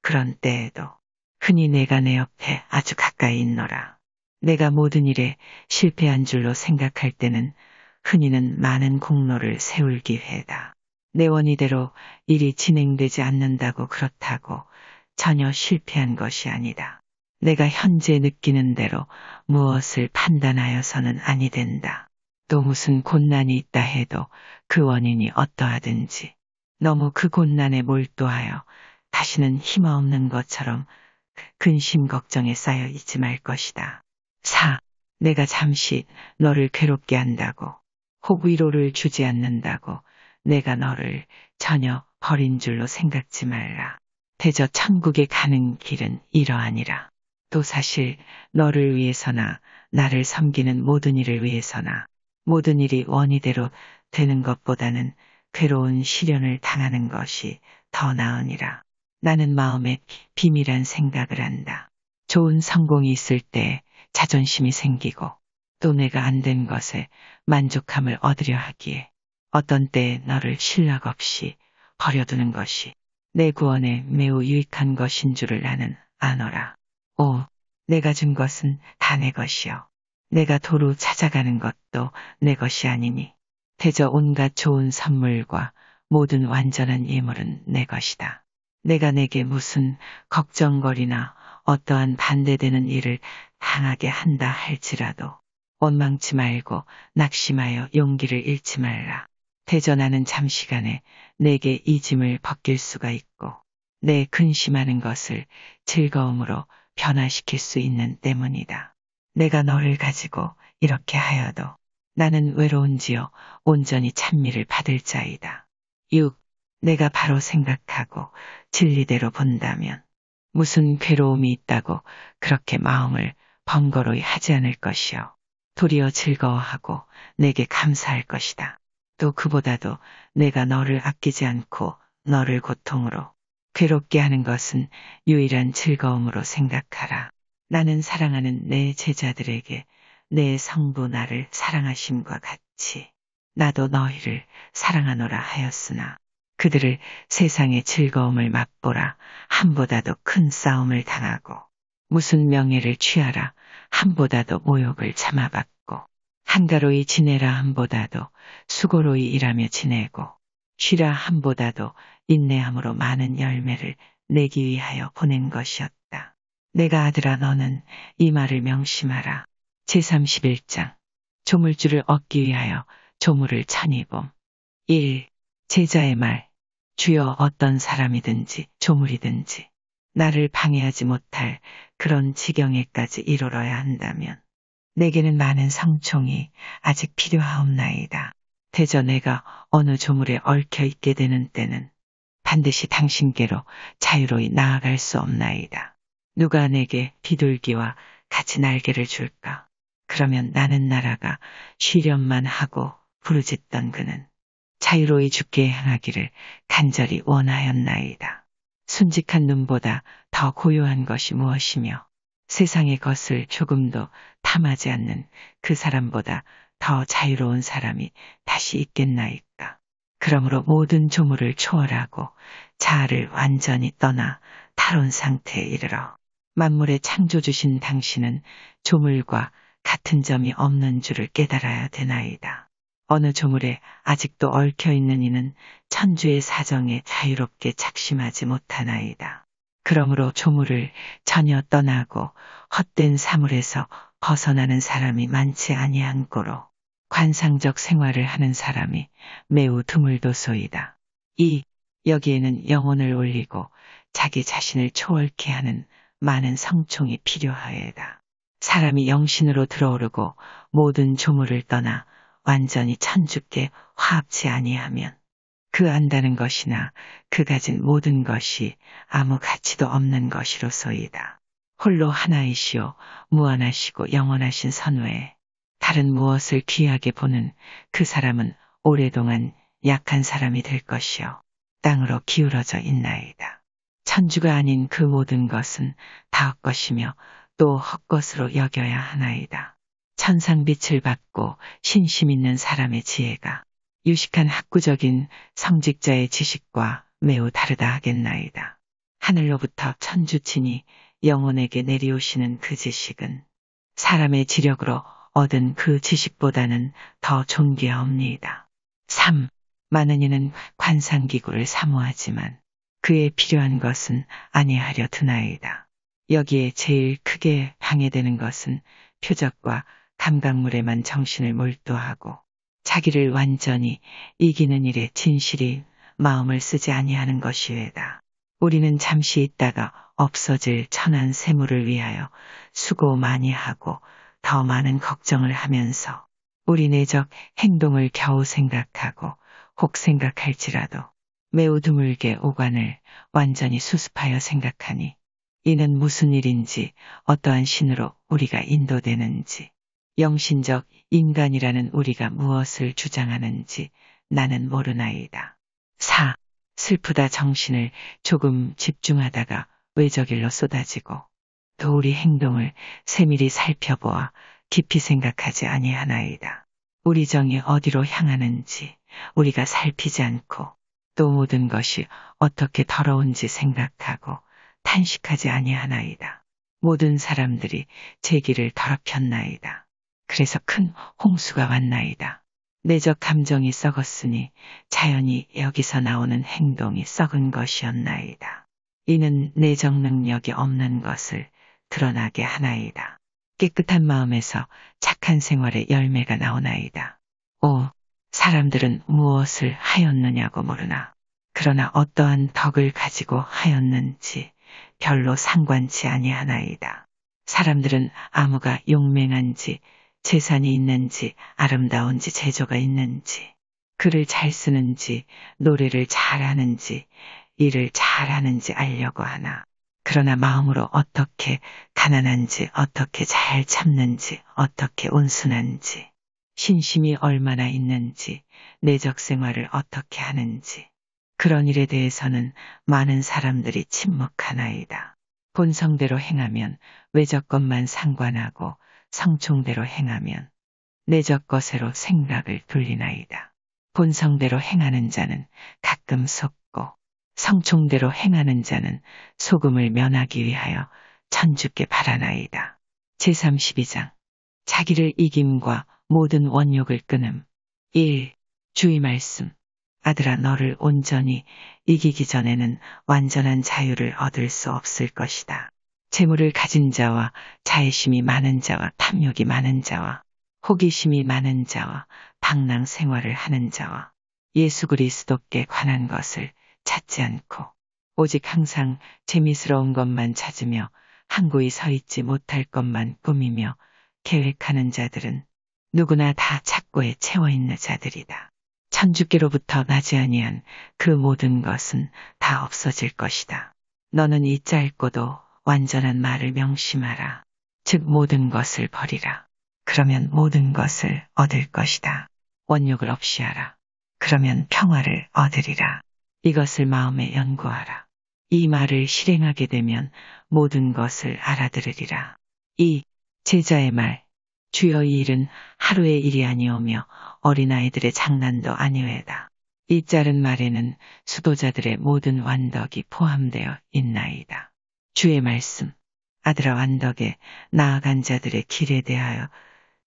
그런 때에도 흔히 내가 내 옆에 아주 가까이 있노라. 내가 모든 일에 실패한 줄로 생각할 때는 흔히는 많은 공로를 세울 기회다. 내 원의대로 일이 진행되지 않는다고 그렇다고 전혀 실패한 것이 아니다. 내가 현재 느끼는 대로 무엇을 판단하여서는 아니 된다. 또 무슨 곤난이 있다 해도 그 원인이 어떠하든지 너무 그 곤난에 몰두하여 다시는 힘없는 것처럼 근심 걱정에 쌓여 있지 말 것이다. 4. 내가 잠시 너를 괴롭게 한다고 혹 위로를 주지 않는다고 내가 너를 전혀 버린 줄로 생각지 말라. 대저 천국에 가는 길은 이러하니라. 또 사실 너를 위해서나 나를 섬기는 모든 일을 위해서나 모든 일이 원의대로 되는 것보다는 괴로운 시련을 당하는 것이 더 나으니라. 나는 마음에 비밀한 생각을 한다. 좋은 성공이 있을 때 자존심이 생기고 또 내가 안 된 것에 만족함을 얻으려 하기에 어떤 때에 너를 신락 없이 버려두는 것이 내 구원에 매우 유익한 것인 줄을 나는 아노라. 5. 내가 준 것은 다 내 것이요. 내가 도로 찾아가는 것도 내 것이 아니니 대저 온갖 좋은 선물과 모든 완전한 예물은 내 것이다. 내가 내게 무슨 걱정거리나 어떠한 반대되는 일을 당하게 한다 할지라도 원망치 말고 낙심하여 용기를 잃지 말라. 대전하는 잠시간에 내게 이 짐을 벗길 수가 있고 내 근심하는 것을 즐거움으로 변화시킬 수 있는 때문이다. 내가 너를 가지고 이렇게 하여도 나는 외로운지요 온전히 찬미를 받을 자이다. 6. 내가 바로 생각하고 진리대로 본다면 무슨 괴로움이 있다고 그렇게 마음을 번거로이 하지 않을 것이요. 도리어 즐거워하고 내게 감사할 것이다. 또 그보다도 내가 너를 아끼지 않고 너를 고통으로 괴롭게 하는 것은 유일한 즐거움으로 생각하라. 나는 사랑하는 내 제자들에게 내 성부 나를 사랑하심과 같이 나도 너희를 사랑하노라 하였으나 그들을 세상의 즐거움을 맛보라 함보다도 큰 싸움을 당하고 무슨 명예를 취하라 함보다도 모욕을 참아받고 한가로이 지내라 함보다도 수고로이 일하며 지내고 쉬라 함보다도 인내함으로 많은 열매를 내기 위하여 보낸 것이었다. 내가 아들아 너는 이 말을 명심하라. 제31장 조물주를 얻기 위하여 조물을 천히 봄. 1. 제자의 말. 주여 어떤 사람이든지 조물이든지 나를 방해하지 못할 그런 지경에까지 이르러야 한다면 내게는 많은 성총이 아직 필요하옵나이다. 대저 내가 어느 조물에 얽혀 있게 되는 때는 반드시 당신께로 자유로이 나아갈 수 없나이다. 누가 내게 비둘기와 같이 날개를 줄까? 그러면 나는 날아가 쉬렴만 하고 부르짖던 그는 자유로이 죽게 행하기를 간절히 원하였나이다. 순직한 눈보다 더 고요한 것이 무엇이며 세상의 것을 조금도 탐하지 않는 그 사람보다 더 자유로운 사람이 다시 있겠나이까. 그러므로 모든 조물을 초월하고 자아를 완전히 떠나 탈원 상태에 이르러 만물의 창조주신 당신은 조물과 같은 점이 없는 줄을 깨달아야 되나이다. 어느 조물에 아직도 얽혀있는 이는 천주의 사정에 자유롭게 작심하지 못하나이다. 그러므로 조물을 전혀 떠나고 헛된 사물에서 벗어나는 사람이 많지 아니한 고로 관상적 생활을 하는 사람이 매우 드물도소이다. 2. 여기에는 영혼을 올리고 자기 자신을 초월케 하는 많은 성총이 필요하여다. 사람이 영신으로 들어오르고 모든 조물을 떠나 완전히 천주께 화합치 아니하면 그 안다는 것이나 그 가진 모든 것이 아무 가치도 없는 것이로소이다. 홀로 하나이시오 무한하시고 영원하신 선외에 다른 무엇을 귀하게 보는 그 사람은 오랫동안 약한 사람이 될 것이요 땅으로 기울어져 있나이다. 천주가 아닌 그 모든 것은 다 헛것이며 또 헛것으로 여겨야 하나이다. 천상빛을 받고 신심 있는 사람의 지혜가 유식한 학구적인 성직자의 지식과 매우 다르다 하겠나이다. 하늘로부터 천주친이 영혼에게 내려오시는 그 지식은 사람의 지력으로 얻은 그 지식보다는 더 존귀하옵니다. 3. 많은 이는 관상기구를 사모하지만 그에 필요한 것은 아니하려 드나이다. 여기에 제일 크게 방해되는 것은 표적과 감각물에만 정신을 몰두하고 자기를 완전히 이기는 일에 진실이 마음을 쓰지 아니하는 것이외다. 우리는 잠시 있다가 없어질 천한 세물을 위하여 수고 많이 하고 더 많은 걱정을 하면서 우리 내적 행동을 겨우 생각하고 혹 생각할지라도 매우 드물게 오관을 완전히 수습하여 생각하니 이는 무슨 일인지 어떠한 신으로 우리가 인도되는지 영신적 인간이라는 우리가 무엇을 주장하는지 나는 모르나이다. 4. 슬프다 정신을 조금 집중하다가 외적일로 쏟아지고 또 우리 행동을 세밀히 살펴보아 깊이 생각하지 아니하나이다. 우리 정이 어디로 향하는지 우리가 살피지 않고 또 모든 것이 어떻게 더러운지 생각하고 탄식하지 아니하나이다. 모든 사람들이 제 길을 더럽혔나이다. 그래서 큰 홍수가 왔나이다. 내적 감정이 썩었으니 자연히 여기서 나오는 행동이 썩은 것이었나이다. 이는 내적 능력이 없는 것을 드러나게 하나이다. 깨끗한 마음에서 착한 생활의 열매가 나오나이다. 5. 사람들은 무엇을 하였느냐고 물으나 그러나 어떠한 덕을 가지고 하였는지 별로 상관치 아니하나이다. 사람들은 아무가 용맹한지 재산이 있는지 아름다운지 재조가 있는지 글을 잘 쓰는지 노래를 잘하는지 일을 잘하는지 알려고 하나 그러나 마음으로 어떻게 가난한지 어떻게 잘 참는지 어떻게 온순한지 신심이 얼마나 있는지 내적 생활을 어떻게 하는지 그런 일에 대해서는 많은 사람들이 침묵하나이다. 본성대로 행하면 외적 것만 상관하고 성충대로 행하면 내적 것으로 생각을 돌리나이다. 본성대로 행하는 자는 가끔 속고 성충대로 행하는 자는 속음을 면하기 위하여 천주께 바라나이다. 제32장 자기를 이김과 모든 원욕을 끊음. 1. 주의 말씀. 아들아 너를 온전히 이기기 전에는 완전한 자유를 얻을 수 없을 것이다. 재물을 가진 자와 자애심이 많은 자와 탐욕이 많은 자와 호기심이 많은 자와 방랑 생활을 하는 자와 예수 그리스도께 관한 것을 찾지 않고 오직 항상 재미스러운 것만 찾으며 항구히 서 있지 못할 것만 꾸미며 계획하는 자들은 누구나 다 착고에 채워 있는 자들이다. 천주께로부터 나지 아니한 그 모든 것은 다 없어질 것이다. 너는 이 짧고도 완전한 말을 명심하라. 즉 모든 것을 버리라. 그러면 모든 것을 얻을 것이다. 원욕을 없이 하라. 그러면 평화를 얻으리라. 이것을 마음에 연구하라. 이 말을 실행하게 되면 모든 것을 알아들으리라. 2. 제자의 말. 주여 이 일은 하루의 일이 아니오며 어린아이들의 장난도 아니외다. 이 짧은 말에는 수도자들의 모든 완덕이 포함되어 있나이다. 주의 말씀. 아들아 완덕에 나아간 자들의 길에 대하여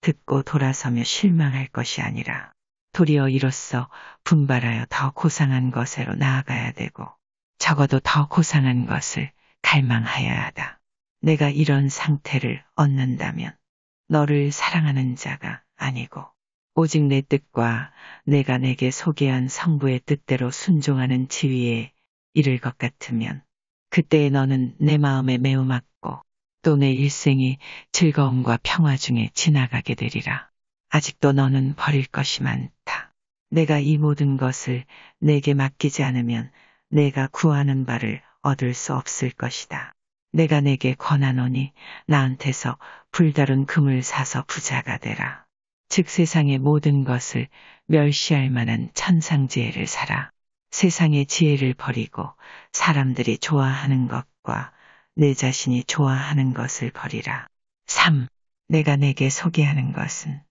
듣고 돌아서며 실망할 것이 아니라 도리어 이로써 분발하여 더 고상한 것으로 나아가야 되고 적어도 더 고상한 것을 갈망하여야 하다. 내가 이런 상태를 얻는다면 너를 사랑하는 자가 아니고 오직 내 뜻과 내가 내게 소개한 성부의 뜻대로 순종하는 지위에 이를 것 같으면 그때에 너는 내 마음에 매우 맞고 또 내 일생이 즐거움과 평화 중에 지나가게 되리라. 아직도 너는 버릴 것이 많다. 내가 이 모든 것을 내게 맡기지 않으면 내가 구하는 바를 얻을 수 없을 것이다. 내가 내게 권하노니 나한테서 불다룬 금을 사서 부자가 되라. 즉 세상의 모든 것을 멸시할 만한 천상지혜를 사라. 세상의 지혜를 버리고 사람들이 좋아하는 것과 내 자신이 좋아하는 것을 버리라. 3. 내가 내게 소개하는 것은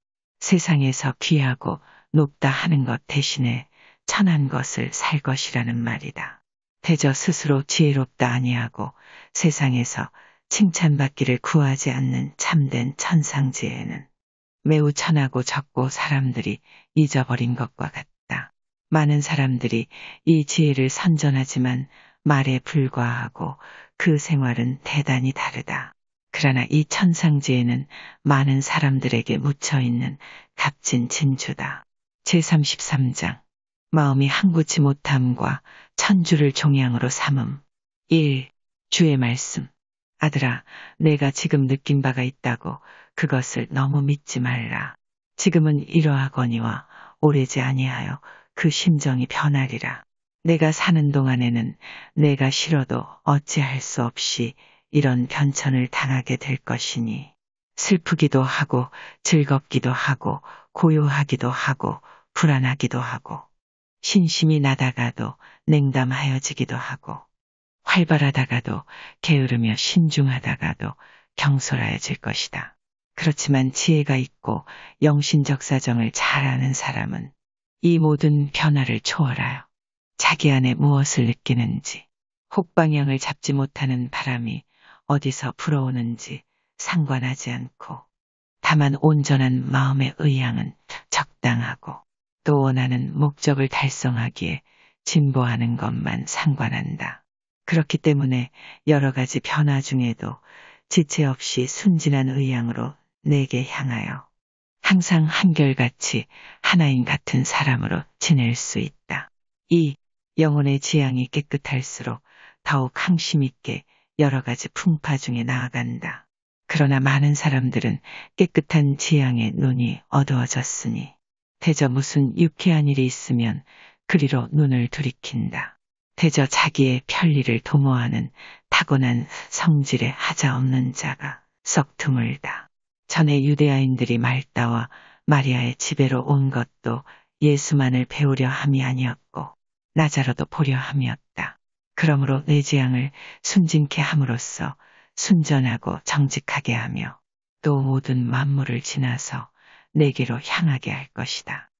세상에서 귀하고 높다 하는 것 대신에 천한 것을 살 것이라는 말이다. 대저 스스로 지혜롭다 아니하고 세상에서 칭찬받기를 구하지 않는 참된 천상지혜는 매우 천하고 적고 사람들이 잊어버린 것과 같다. 많은 사람들이 이 지혜를 선전하지만 말에 불과하고 그 생활은 대단히 다르다. 그러나 이 천상지혜는 많은 사람들에게 묻혀있는 값진 진주다. 제33장 마음이 한구치 못함과 천주를 종양으로 삼음. 1. 주의 말씀. 아들아, 내가 지금 느낀 바가 있다고 그것을 너무 믿지 말라. 지금은 이러하거니와 오래지 아니하여 그 심정이 변하리라. 내가 사는 동안에는 내가 싫어도 어찌할 수 없이 이런 변천을 당하게 될 것이니 슬프기도 하고 즐겁기도 하고 고요하기도 하고 불안하기도 하고 신심이 나다가도 냉담하여지기도 하고 활발하다가도 게으르며 신중하다가도 경솔하여질 것이다. 그렇지만 지혜가 있고 영신적 사정을 잘 아는 사람은 이 모든 변화를 초월하여 자기 안에 무엇을 느끼는지 혹 방향을 잡지 못하는 바람이 어디서 불어오는지 상관하지 않고 다만 온전한 마음의 의향은 적당하고 또 원하는 목적을 달성하기에 진보하는 것만 상관한다. 그렇기 때문에 여러 가지 변화 중에도 지체 없이 순진한 의향으로 내게 향하여 항상 한결같이 하나인 같은 사람으로 지낼 수 있다. 이 영혼의 지향이 깨끗할수록 더욱 항심 있게 여러 가지 풍파 중에 나아간다. 그러나 많은 사람들은 깨끗한 지향의 눈이 어두워졌으니 대저 무슨 유쾌한 일이 있으면 그리로 눈을 돌이킨다. 대저 자기의 편리를 도모하는 타고난 성질에 하자없는 자가 썩 드물다. 전에 유대아인들이 말다와 마리아의 집에로 온 것도 예수만을 배우려 함이 아니었고 나자로도 보려 함이었다. 그러므로 내 지향을 순진케 함으로써 순전하고 정직하게 하며 또 모든 만물을 지나서 내게로 향하게 할 것이다.